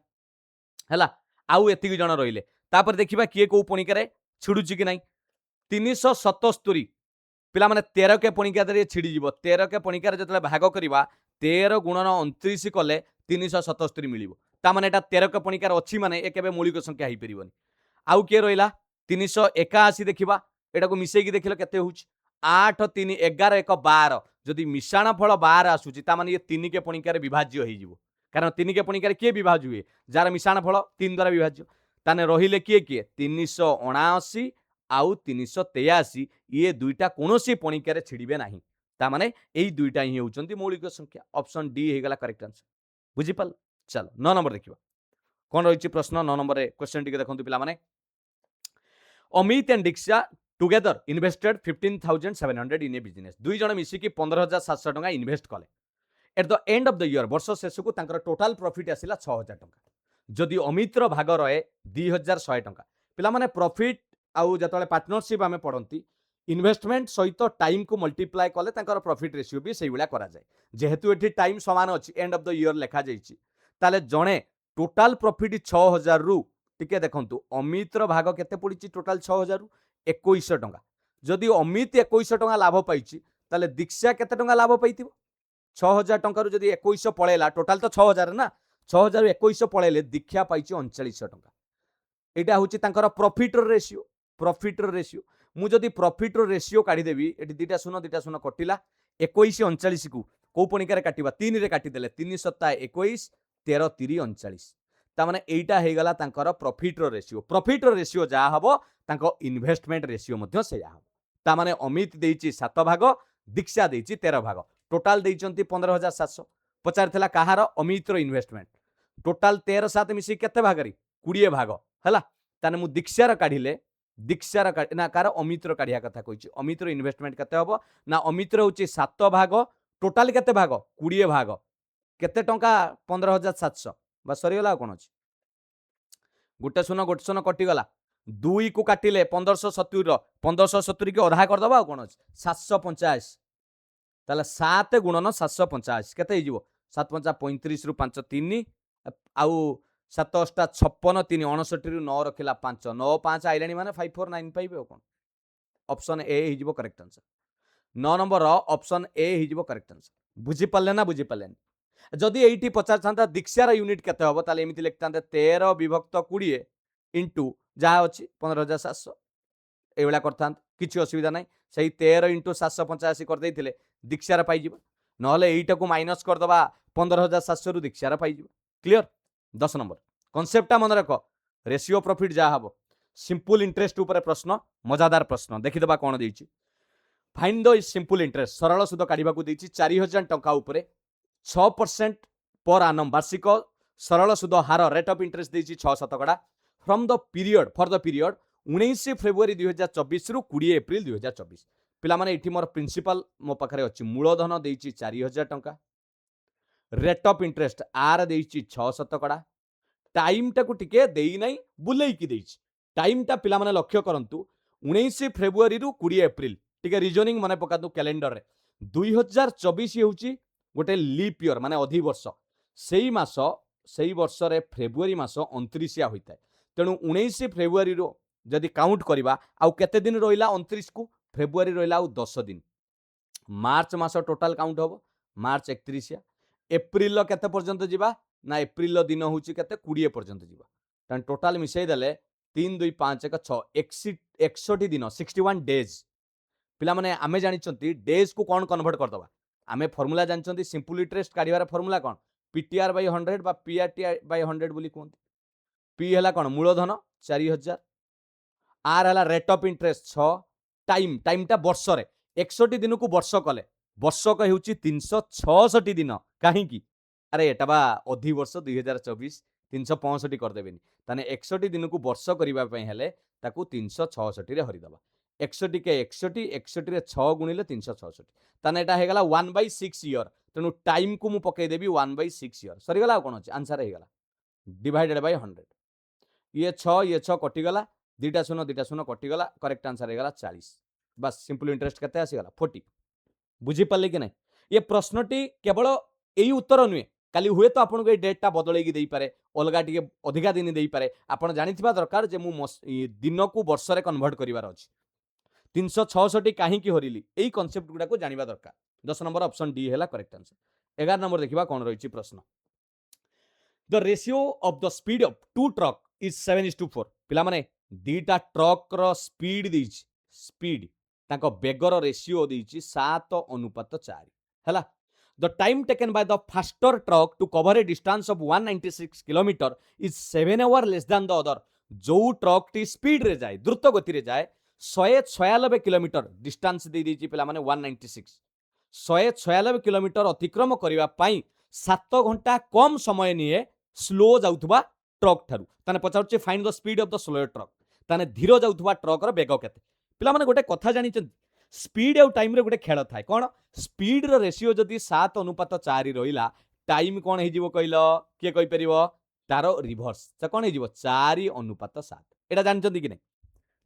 हला आउ एतिक जण रहिले तापर देखिबा किए को पणिकारे छिडुची कि नाही 377 पिला माने 13 के पणिकार रे छिडी जिवो 13 के पणिकार जतले भाग करबा 13 गुणन 29 कले 377 मिलिबो ता माने एटा 13 के पणिकार अछि माने ए केबे मौलिक संख्या हेई परिबोनी आउ के रहिला 381 देखिबा एटा को मिसेई कि देखिलो केते होउची 8 3 11 1 12 जदि मिशाण फल 12 आसुची ता माने ये 3 के पणिकार विभाज्य हेई जिवो कारण 3 के पणिकार के विभाज्य हुए जार मिशाण फल 3 द्वारा विभाज्य ताने रहिले किए किए 379 आउ 383 ये दुईटा कोनोसी पणिकार छिड़िबे नाही ता माने एई दुईटा ही होउचंती मौलिक संख्या ऑप्शन डी हे गला करेक्ट आंसर बुझी पाल चलो 9 नंबर देखिबा कोन रहिछि प्रश्न 9 नंबर रे क्वेश्चन टिके देखंतु पिला माने Amit and Diksha together invested 15700 in A business दुई जण मिसी कि 15700 टका इन्वेस्ट कले at the end of the year वर्ष शेष को तांकर टोटल प्रॉफिट आसिला 6000 टका जदि अमितर भाग रहे 2100 टका पिला माने प्रॉफिट आउ जतले पार्टनरशिप आमे पढंती इन्वेस्टमेंट सहित टाइम को मल्टीप्लाई कले तांकर प्रॉफिट रेशियो भी सही भलिया करा जाय जेहेतु एठी टाइम समान अछि एंड ऑफ द ईयर लेखा जाईछि ताले जणे टोटल प्रॉफिट 6000 रु टिके देखंतु अमितर भाग केते पडिछि टोटल 6000 रु 2100 टका जदि अमित 2100 टका लाभ पाइछि ताले दीक्षा केते टका लाभ पाइथिबो 6000 टका रु जदि 2100 पळेला टोटल तो 6000 ना 6000 रु 2100 पळेले दीक्षा पाइछि 3900 टका एटा होछि तांकर प्रॉफिट रेशियो मु जदि प्रॉफिट रेशियो काढी देबी एटी दीटा शून्य कटिला 21 39 को को पणिकार काटिबा 3 रे काटी देले 3 सप्ताह 21 13 3 39 ता माने एटा हे गला तांकर प्रॉफिट रेशियो जा हबो तांको इन्वेस्टमेंट रेशियो मध्ये सेया हबो ता माने अमित देइछि 7 भाग दीक्षा देइछि 13 भाग टोटल देइचंती 15700 पचारथिला कहार अमित रो इन्वेस्टमेंट टोटल 13 7 मिसी केते भागरी 20 भाग हला ताने मु दीक्षार काढिले दीक्षार ना कार अमित्र काढ़िया कथा कहिछि अमित्र इन्वेस्टमेंट केते हबो ना अमित्र होछि 7 भाग टोटल केते भाग 20 भाग केते टंका 15700 बस सरी गला कोन अछि गोटे शून्य कटि गला 2 को काटिले 1570 रो 1570 के अधा कर दबा कोन अछि 750 ताले 7 गुणन 750 केते हि जिवो 7 5 35 रु 5 3 आउ 7 8 56 3 69 रु 9 रखिला 5 9 5 आइलानी माने 5495 हो कोन ऑप्शन ए हि जिवो correct answer 9 number option A हिजिबो करेक्ट आंसर। बुझी पाले ना बुझी पाले जदि एइठी पचार थांता दीक्षार यूनिट केते हबो ताले एमिति लिखतांते 13 विभक्त 20 इनटू जहा अछि 15700 एभला करथांत किछि असुविधा नै सेही 13 इनटू 785 कर देइथिले दीक्षार पाइ जिवो नहले एइटाकू माइनस कर दबा 15700 रु दीक्षार पाइ जिवो क्लियर। 10 नंबर कॉन्सेप्टटा मन रख रेशियो प्रॉफिट जहा हबो सिंपल इंटरेस्ट ऊपर प्रश्न मजादार प्रश्न देखि दबा कोन देइछि फाइंड द सिंपल इंटरेस्ट सरल सुद काढिबा को देइछि 4000 टंका ऊपर 6% पर आनम वार्षिक सरल सुद हार रेट ऑफ इंटरेस्ट देइछि 6% from the period for the period 19 February 2024 रु 20 एप्रिल 2024 पिला माने एठी मोर प्रिंसिपल मो पाखरे अछि मूलधन देइछि 4000 टंका रेट ऑफ इंटरेस्ट आर देइछि 6% टाइम टाकू टिके देई नै बुलेई की देइछि टाइम टा पिला माने लक्ष्य करंतु 19 फेब्रुआरी रु 20 एप्रिल टिके रीजनिंग मने पकातु कैलेंडर रे 2024 हेउची गोटे लीप ईयर माने अधि वर्ष सेई वर्ष रे फेब्रुआरी मास 29 होइताय तेणु 19 फेब्रुआरी रो जदि काउंट करबा आउ केते दिन रहिला 29 को फेब्रुआरी रहिला आउ 10 दिन मार्च मास टोटल काउंट होबो मार्च 31 एप्रिल लो केते पर्यंत जिबा ना एप्रिल लो दिन होउची केते 20 पर्यंत जिबा तन टोटल मिसै देले 3 2 5 1 6 61 दिन 61 डेज पिला माने आमे जानि चंती डेज को कोन कन्वर्ट कर दबा आमे फार्मूला जानि चंती सिंपल इंटरेस्ट काढिबार फार्मूला कोन पीटीआर बाय 100 बा पीआरटी बाय 100 बोली कोन पी हला कोन मूलधन 4000 आर हला rate of interest 6 time time टा वर्ष रे 61 दिन को वर्ष कले वर्षक हेउची 366 दिन काहे की अरे एटा बा अधि वर्ष 2024 365 कर देबेनी ताने 61 दिन को वर्ष करिबा पई हेले ताकू 366 रे हरि दबा 61 के 61 61 रे 6 गुणिले 366 ताने एटा हे गला 1/6 ईयर तेनु टाइम को मु पके देबी 1/6 ईयर सरी गला कोन अछि आंसर हे गला डिवाइडेड बाय 100 ये 6 कटि गला दीटा शून्य कटि गला करेक्ट आंसर हे गला 40 बस सिंपल इंटरेस्ट केते आसी गला 40 बुझी पाले कि नहीं ये प्रश्नटी केवल यही उत्तर नुहे काली हुए तो आपन को डेटा बदल की पारे अलगा टी अधिका दिन दे पारे आपन जानी दरकार जे मु दिन को वर्ष रे कन्वर्ट करिवार अछि 366 कहीं हरिली यही कॉन्सेप्ट गुडा को जानिबा दरकार 10 नंबर ऑप्शन डी हैला करेक्ट आंसर 11 नंबर देखिबा कोन रहिछि प्रश्न the ratio of the speed of two truck is 7:4 पिला माने दीटा ट्रक रो स्पीड दैछि स्पीड ताको बेगर रेशियो दैछि 7:4 हैला the time taken by the faster truck to cover a distance of 196 km is 7 hours less than the other जो truck T speed रे जाए द्रुत गति रे जाए 196 किलोमीटर डिस्टेंस दे दी पिला माने 196 196 किलोमीटर अतिक्रम करिवा पई 7 घंटा कम समय निए स्लो जाउथबा ट्रक थारु ताने पचाउचे find the speed of the slower truck ताने धीरो जाउथबा ट्रक रो बेग केते पिला माने गोटे कथा जानि स्पीड आउ टाइम रे गोटे खेल थाए कौन स्पीड रो रेशियो जदि 7:4 रहिला टाइम कौन हे जिवो कहलो के कहि परिबो तारो रिवर्स त कौन हे जिवो 4:7 एटा जानचंती कि नै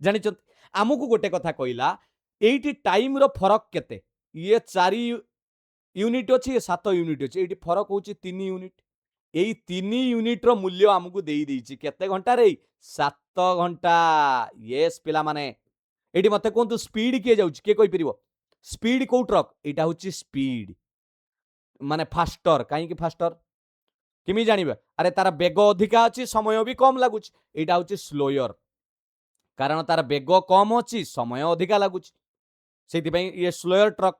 जानचंती आमुकु गोटे कथा कहला एठी टाइम रो फरक केते ये 4 यूनिट अछि ये 7 यूनिट अछि एठी फरक होछि 3 यूनिट एई 3 यूनिट रो मूल्य आमुकु देई देइछि केते घंटा रे 7 घंटा यस पिला माने एटी मते कोंतु स्पीड किए जाउछि के कोइ परिबो स्पीड को ट्रक एटा होछि स्पीड माने फास्टर काहे कि फास्टर किमि जानिबा अरे तार बेग अधिका अछि समय भी कम लागुछि एटा होछि स्लोयर कारण तार बेग कम अछि समय अधिका लागुछि सेति पई ये स्लोयर ट्रक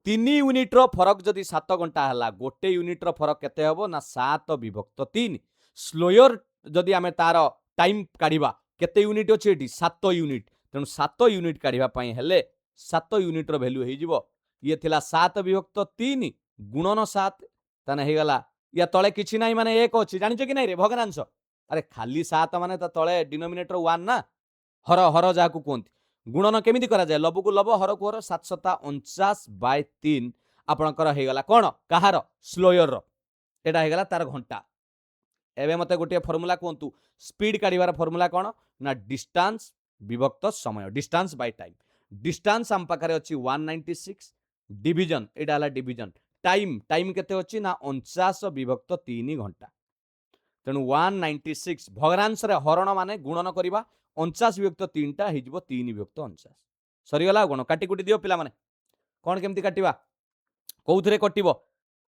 3 यूनिट रो फरक जदि 7 घंटा हला गोटे यूनिट रो फरक केते हबो ना 7/3 स्लोयर जदि हमें तार टाइम काढिबा केते यूनिट अछि एटी 7 यूनिट तेणु 7 यूनिट काढिबा पई हेले 7 यूनिट रो वैल्यू हे जिवो ये थिला 7/3 गुणन 7 तने हे गला या तळे किछि नाही माने 1 अछि जानिछ कि नाही रे भगनांश अरे खाली 7 माने त तळे डिनोमिनेटर 1 ना हर हर जाकू कोंती गुणन केमिति करा जाय लब को लब हर को हर 749/3 आपनकर हे गला कोन कहार स्लोयर रो एटा हे गला तार घंटा एबे मते गोटे फार्मूला कोंतु स्पीड काढिबार फार्मूला कोन ना डिस्टेंस विभक्त समय डिस्टेंस बाय टाइम डिस्टेंस आम पाखरे अछि 196 डिवीजन एटा हला डिवीजन टाइम टाइम केते अछि ना 49/3 घंटा तेणु 196 भग्नांश रे हरण माने गुणन करिबा 49/3 टा हे जिवो 3/49 सरी गला गुण काटी कुटी दियो पिला माने कौन केमती काटिबा कौथरे कटिबो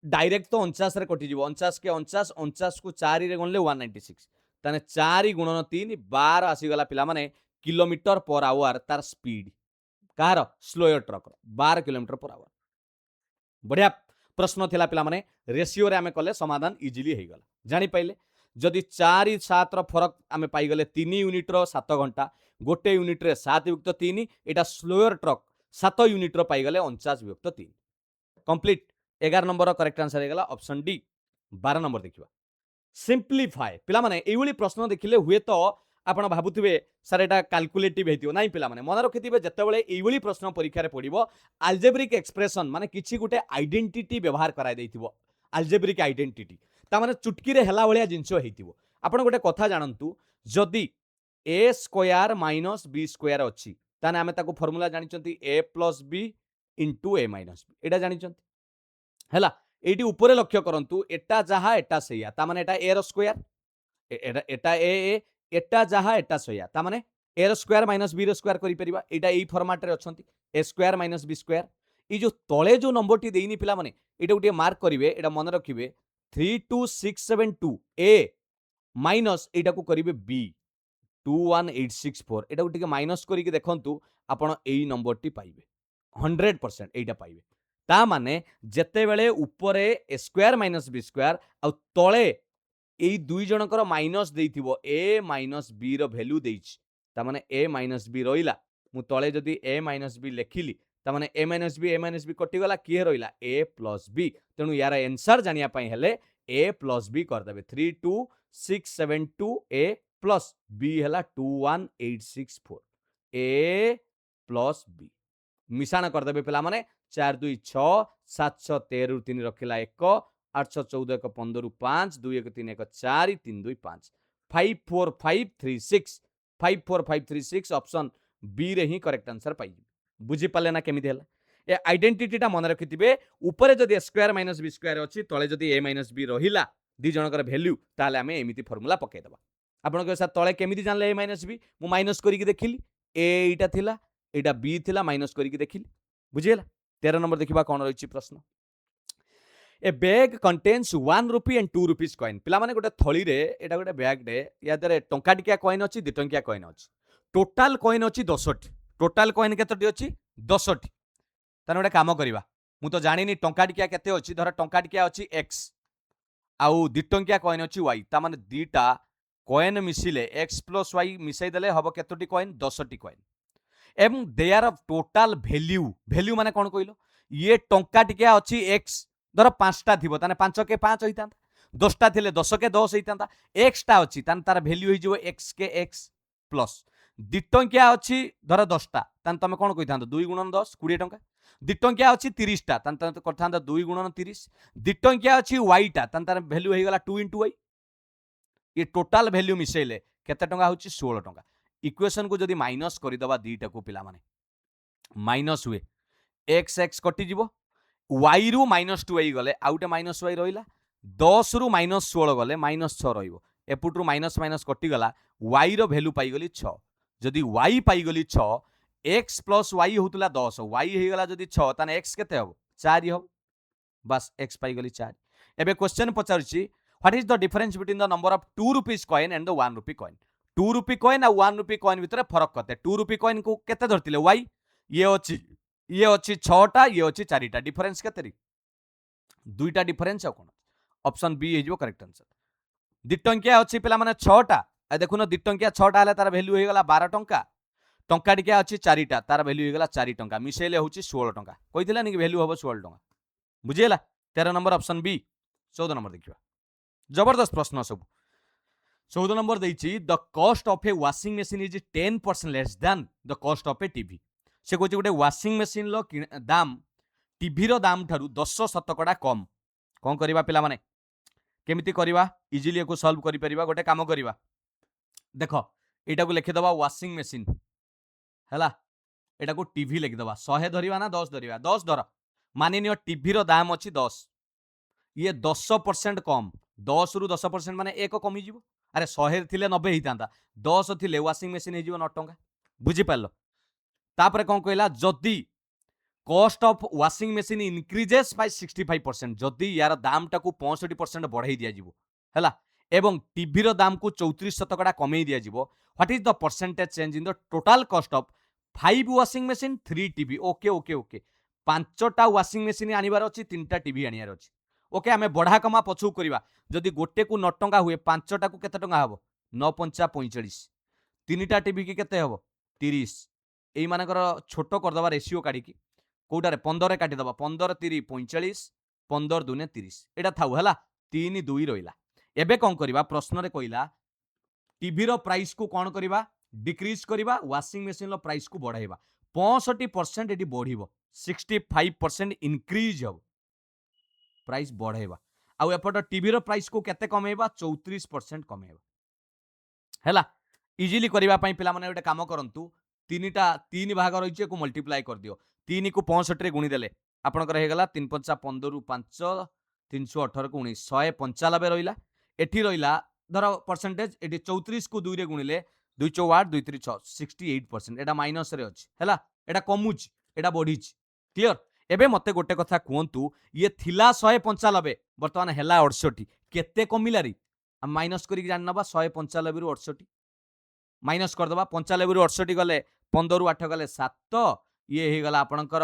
डायरेक्ट तो 49 रे कटिଯିବ 49 के 49 49 को 4 रे गणले 196 ताने 4 गुणन 3 12 आसीगला पिला माने किलोमीटर पर आवर तार speed car slower truck 12 kilometre per hour बढ़िया प्रश्न थिला पिला माने रेशियो रे आमे कले समाधान इजिली हे गला जानि पाइले जदि 4 7 रो फरक आमे पाई गले 3 यूनिट रो 7 घंटा गोटे यूनिट रे 7 युक्त 3 एटा स्लोयर ट्रक 7 यूनिट रो पाई गले 49 युक्त 3 कंप्लीट 11 नंबर करेक्ट आंसर हे गला ऑप्शन डी 12 नंबर देखिबा सिंप्लीफाई पिला माने एइवली प्रश्न देखिले हुए तो आपण भाबुथिबे सर एटा कैलकुलेटिव हेतियो नाही पिला माने मन रखिथिबे जेतेबेले एइवली प्रश्न परीक्षा रे पडिबो अल्जेब्रिक एक्सप्रेशन माने किछि गुटे आइडेंटिटी व्यवहार कराय दैथिबो अल्जेब्रिक आइडेंटिटी ता माने चुटकी रे हेला भलिया जिंसो हेतिबो आपण गुटे कथा जानंतु जदि a square minus b square अछि ताने आमे ताको फार्मूला जानिचंती a plus b into a minus b एटा जानिचंती हैला एटी ऊपर लक्ष्य करंतु एटा जहा एटा सैया ता माने एटा a रो स्क्वायर एटा a एटा जहा एटा सैया ता माने a रो स्क्वायर माइनस b रो स्क्वायर करि परिबा एटा एई फॉर्मेट रे अछंती a square minus b square ई जो तळे जो नंबर टी देइनी पिला माने एटा गुटे मार्क करिवे एटा मन रखिबे 32672 a माइनस एटा को करिवे b 21864 एटा को टिके माइनस करी के देखंतु आपण एई नंबर टी पाइबे 100% एटा पाइबे ता माने जेते बेले ऊपरे a square minus b square आ तळे एई दुई जनकर माइनस देइथिबो a माइनस b रो वैल्यू देइछ ता माने a माइनस b रहिला मु तळे जदी a माइनस b लेखिली ता माने a माइनस b कटि गला किए रहिला a प्लस b तेनु यार आंसर जानिया पई हेले a प्लस b कर देबे 32672 a प्लस b हला 21864 a प्लस b मिशाण कर देबे पिला माने 4 2 6 7 6 13 3 रखिला 1 8 6 14 1 15 5 2 1 3 1 4 3 2 5 5 4 5 3 6 5 4 5 3 6 ऑप्शन बी रे ही करेक्ट आंसर पाई बुझी पाले ना केमिति हला ए आइडेंटिटी टा मन रखिथिबे ऊपर जदी स्क्वायर माइनस बी स्क्वायर अछि तळे जदी a माइनस b रहिला दी जनकर वैल्यू ताले हमें एमिति फार्मूला पके दबा आपण के साथ तळे केमिति जानले a माइनस b मु माइनस करी के देखिली a इटा थिला एटा b थिला माइनस करी के देखिली बुझियला 13 नंबर देखिबा कोन रहिछि प्रश्न ए bag contains 1 rupee and 2 rupees coin पिला माने गोटे थळी रे एटा गोटे बैग डे या दरे टंका टिकिया कॉइन अछि 2 टंकिया कॉइन अछि टोटल कॉइन अछि 10 टी टोटल कॉइन केतोटी अछि 10 टी तने गोटे काम करिवा मु तो जानिनी टंका टिकिया केते अछि धर टंका टिकिया अछि x आउ 2 टंकिया कॉइन अछि y ता माने दीटा कॉइन मिसिले x प्लस y मिसै देले हबो केतोटी कॉइन 10 टी कॉइन एवं there of total value value माने कोन कहिलो ये टंका टिकिया अछि x धर 5 टा थिबो ताने 5 के 5 होइतांता 10 टा थिले 10 के 10 होइतांता x टा अछि ताने तार वैल्यू होई जिवो x के x प्लस 2 टंकिया अछि धर 10 टा ताने तमे कोन कहितांतो 2 गुणन 10 20 टंका 2 टंकिया अछि 30 टा ताने तमे करथांता 2 गुणन 30 2 टंकिया अछि y टा ताने तार वैल्यू होई गला 2 y ये टोटल वैल्यू मिसेले केते टंका होछि 16 टंका इक्वेशन को जदि माइनस करि दबा दीटा को पिला माने माइनस हुए x x कटि जिवो y रु -2 आई गले आउटे -y रहिला 10 रु -16 गले -6 रहिबो एपुट रु माइनस माइनस कटि गला y रो वैल्यू पाई गली 6 जदि y पाई गली 6 x प्लस y होतला 10 y हे गला जदि 6 ताने x केते हबो 4 हबो बस x पाई गली 4 एबे क्वेश्चन पचारछि what is the difference between the number of 2 rupees coin and the 1 rupee coin 2 rupee coin आ 1 रुपी कॉइन भितर फरक कते 2 रुपी कॉइन को केते धरतिले y ये अछि 6 टा ये अछि 4 टा डिफरेंस केते री दुईटा डिफरेंस आ कोन ऑप्शन बी हे जिवो करेक्ट आंसर 2 टंकिया अछि पिला माने 6 टा आ देखुनो 2 टंकिया 6 टा हले तार वैल्यू हे गला 12 टंका टंका टिकिया अछि 4 टा तार वैल्यू हे गला 4 टंका मिसेले होछि 16 टंका कहिथिला नि वैल्यू हबो 16 टंका बुझियला 13 नंबर ऑप्शन बी 14 नंबर देखिबा जबरदस्त प्रश्न सब 14 नंबर देइछि the cost of a washing machine is 10% less than the cost of a TV से कहछि गोटे वाशिंग मशीन लो दाम टीवी रो दाम ठारू 10% कम कोन करबा पिला माने केमिति करबा इजीली को सॉल्व करि परिबा गोटे काम करबा देखो एटा को लिखि दबा वाशिंग मशीन हैला एटा को टीवी लिखि दबा 100 धरिबा ना 10 धरिबा 10 धर मानि नियो टीवी रो दाम अछि 10 ये 10% कम 10 रु 10% माने 1 कमी जिवो अरे 100 थिले 90 हितांता 10 थिले वाशिंग मशीन हे जिवो 9 टंका बुझी पालो तापरे कोन कहला जदी cost of washing machine increases by 65% जदि यार दाम टाकू 65% बढ़ाई दिया जिवो हैला एवं टीवी रो दाम को 34% कमे दिया जिवो what is the percentage change in the total cost of 5 washing machine 3 TV okay okay okay 5टा वाशिंग मशीन आनिबार अछि 3टा टीवी आनिबार अछि ओके आमे बढ़ा कमा पछु करबा जदि गोटे को 9 टंका हुए 5टा को केते टंका हबो 9 पंचा 45 3टा टीवी की केते हबो 30 एई मानकर छोटो कर दबा रेशियो काढी की कोटारे 15 काटी दबा 15 3 45 15 दुने 30 एटा थाउ हला 3 2 रहिला एबे कोन करबा प्रश्न रे कहिला टीवी रो प्राइस को कोन करबा डिक्रीज करबा वाशिंग मशीन रो प्राइस को बढ़ाइबा 65% एटी बढ़िबो 65% इंक्रीज हो प्राइस बढ़ाइबा आउ एपट टीवी रो प्राइस को केते कमेइबा 34% कमेइबा हैला इजिली करबा पई पिला माने गोटे काम करंतु तीन भाग रही को मल्टीप्लाई कर दियो 3 को 65 रे गुणी देले आपनकर हे गला 3 पंचा 15 रु 5 318 को 19 195 रहिला एठी रहिला धर परसेंटेज एठी 34 को 2 रे गुणिले 2 4 8 2 3 6 68% एटा माइनस रे अछि हैला एटा कमुच एटा बढ़िछ क्लियर एबे मते गोटे कथा कहंतु ये थिला 195 वर्तमान हैला 68 केते कमिला रे हम माइनस करी जान नबा 195 रु 68 माइनस कर दबा 95 रु 68 गले 15 रु 8 गले 7 ये हे गला आपनकर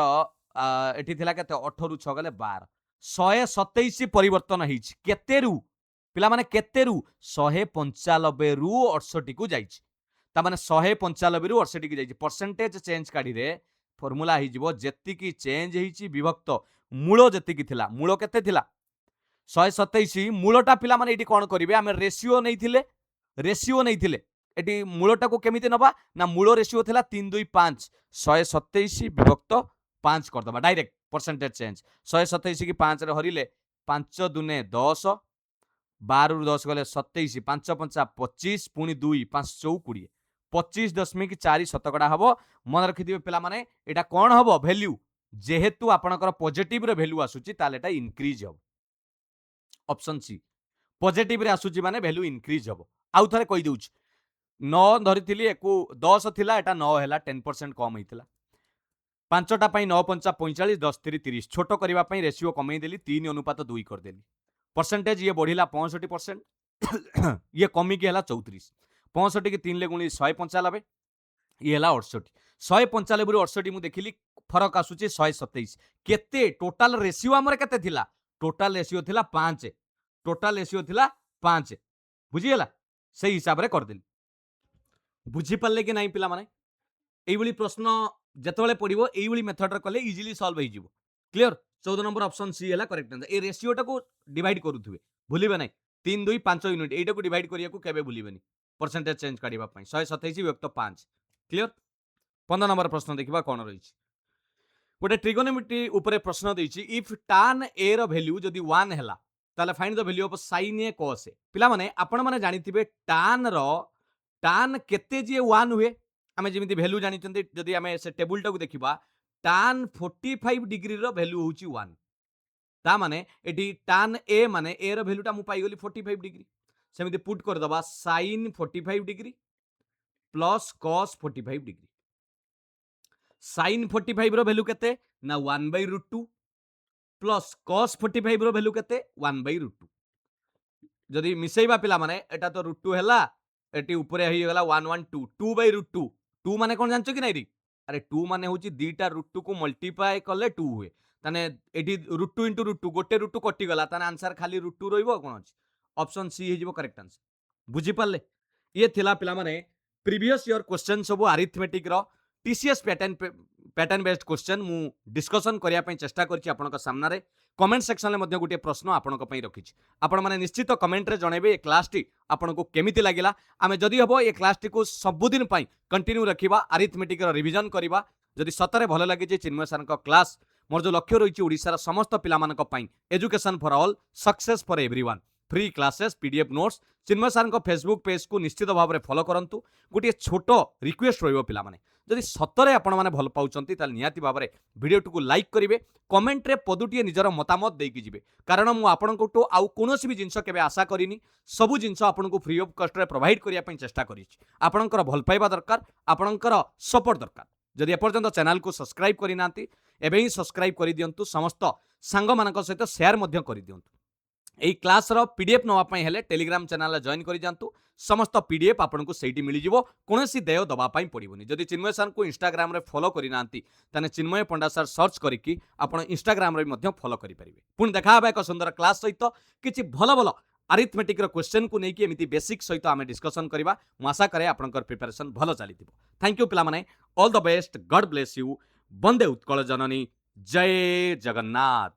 एठी थिला केते 8 रु 6 गले 12 127 परिवर्तन हिच केते रु पिला माने केते रु 195 रु 68 को जाइछ ता माने 195 रु 68 की जाइछ परसेंटेज चेंज काढी रे फार्मूला हि जिवो जेति की चेंज हिची विभक्त मूल जेति की थिला मूल केते थिला 127 मूलटा पिला माने एठी कोन करिवे आमे रेशियो नै थिले एटी मूलटा को केमिति नबा ना मूल रेशियो थिला 3 2 5 127 विभक्त 5 कर दबा डायरेक्ट परसेंटेज चेंज 127 की 5 रे हरिले 5 दुने 10 12 रु 10 गले 27 5 पंचा 25 पुनी 2 5 4 20 25.4 शतकड़ा हबो मन रखिदिबे पिला माने एटा कोन हबो वैल्यू जेहेतु आपनकर पॉजिटिव रे वैल्यू आसुची ताले एटा इंक्रीज हबो ऑप्शन सी पॉजिटिव रे आसुची माने वैल्यू इंक्रीज हबो आउ थरे कहि दउछ 9 धरिथिली एको 10 थिला एटा 9 हैला 10% कम हेतिला पांचटा पई 9 पंचा 45 10 3 30 छोटो करिवा पई रेशियो कमई देली 3 अनुपात 2 कर देली परसेंटेज ये बढ़िला 65% ये कमी की हैला 34 65 की 3 ले गुणी 195 ये हैला 68 195 रु 68 मु देखिली फरक आसुची 127 केते टोटल रेशियो हमर केते थिला टोटल रेशियो थिला 5 टोटल रेशियो थिला 5 बुझी गेला सही हिसाब रे कर देली बुझी पाले कि नहीं पिला माने एई बली प्रश्न जेतबेले पडिबो एई बली मेथड रे कले इजीली सॉल्व हो जिवो क्लियर 14 नंबर ऑप्शन सी हैला करेक्ट आंसर ए रेशियो टा को डिवाइड करूथुबे भूलिबे नै 3 2 5 यूनिट एटा को डिवाइड करिया को केबे भूलिबेनी परसेंटेज चेंज काढिबा पई 127 विभक्त 5 क्लियर 15 नंबर प्रश्न देखिबा कोन रहिछि गोटे ट्रिगोनोमेट्री ऊपर प्रश्न देछि इफ tan a रो वैल्यू जदी 1 हैला ताले find the value of sin a cos a पिला माने आपण माने जानिथिबे tan केते जे 1 हुए आमे जेमिति वैल्यू जानि चंदी जदी आमे से टेबल टा को देखिबा tan 45 डिग्री रो वैल्यू होची 1 ता माने एटी tan a माने a रो वैल्यू टा मु पाई गली 45 डिग्री सेमिति पुट कर दबा sin 45 degree plus cos 45 degree sin 45 रो वैल्यू केते ना 1/√2 प्लस cos 45 रो वैल्यू केते 1/√2 जदी मिसेइबा पिला माने एटा तो √2 हैला एटी ऊपरे होई गला 112 2/√2 2 माने कोन जानचो कि नै रे अरे 2 माने होची दीटा √2 को मल्टीप्लाई करले 2 हुए ताने एटी √2 * √2 गोटे √2 कटि गला ताने आंसर खाली √2 रहइबो कोन अछि ऑप्शन सी हे जिवो करेक्ट आंसर बुझी पाले ये थिला पिला माने प्रीवियस ईयर क्वेश्चन सब अरिथमेटिक रो टीसीएस पैटर्न बेस्ड क्वेश्चन मु डिस्कशन करिया पई चेष्टा करछि आपनका सामना रे कमेंट सेक्शन ले मध्ये गुटे प्रश्न आपनका पई रखिछि आपण माने निश्चित कमेंट रे जणेबे ए क्लास टी आपनको केमिति लागिला आमे जदी हबो ए क्लास टी को सब दिन पई कंटिन्यू रखिबा अरिथमेटिक रो रिवीजन करिबा जदी सतरे भलो लागि जे चिन्मय सर को क्लास मोर जो लक्ष्य रहिछि ओडिसा रा समस्त पिला मानक पई education for all success for everyone free classes PDF notes Chinmay sir को फेसबुक पेज को निश्चित भाव में फॉलो करंतु गोटे छोट रिक्वेस्ट रहिबो पिला माने जदि सतरे आपण माने भल पाउचंती ताल नियाति भाव में वीडियो को लाइक करिवे कमेंट रे पदुटिए निजर मतामत देकी जिवे कारण मु आपण को आउ कोनोसी भी जिंस केबे आशा करिनी सबु जिंस आपण को फ्री ऑफ कॉस्ट रे प्रोवाइड करिया पई चेष्टा करिछि आपणकर भल पाइबा दरकार आपणकर सपोर्ट दरकार जदि एपर्यंत चैनल को सब्सक्राइब करना एवं ही सब्सक्राइब कर दिंतु समस्त सांग मान सहित शेयर कर दिंतु यही क्लास पीडीएफ नापी हेले टेलीग्राम चैनल जॉइन कर जातु समस्त पीडीएफ आपको सही मिल कौन देय दवापाई पड़ोनी जदि चिन्मय सार को इंस्टाग्राम रे फॉलो करना ताने चिन्मय पंडा सार सर्च करके आप इंस्टाग्राम रे मध्य फॉलो करेंगे पुणी देखा एक सुंदर क्लास सहित किसी भल भल अरिथमेटिक क्वेश्चन को लेकिन एमती बेसिक सहित आम डिस्कसन करवा आशा करे आपंकर प्रिपरेशन भल चली थैंक यू पिलामाने all the best God bless you वंदे उत्कल जननी जय जगन्नाथ।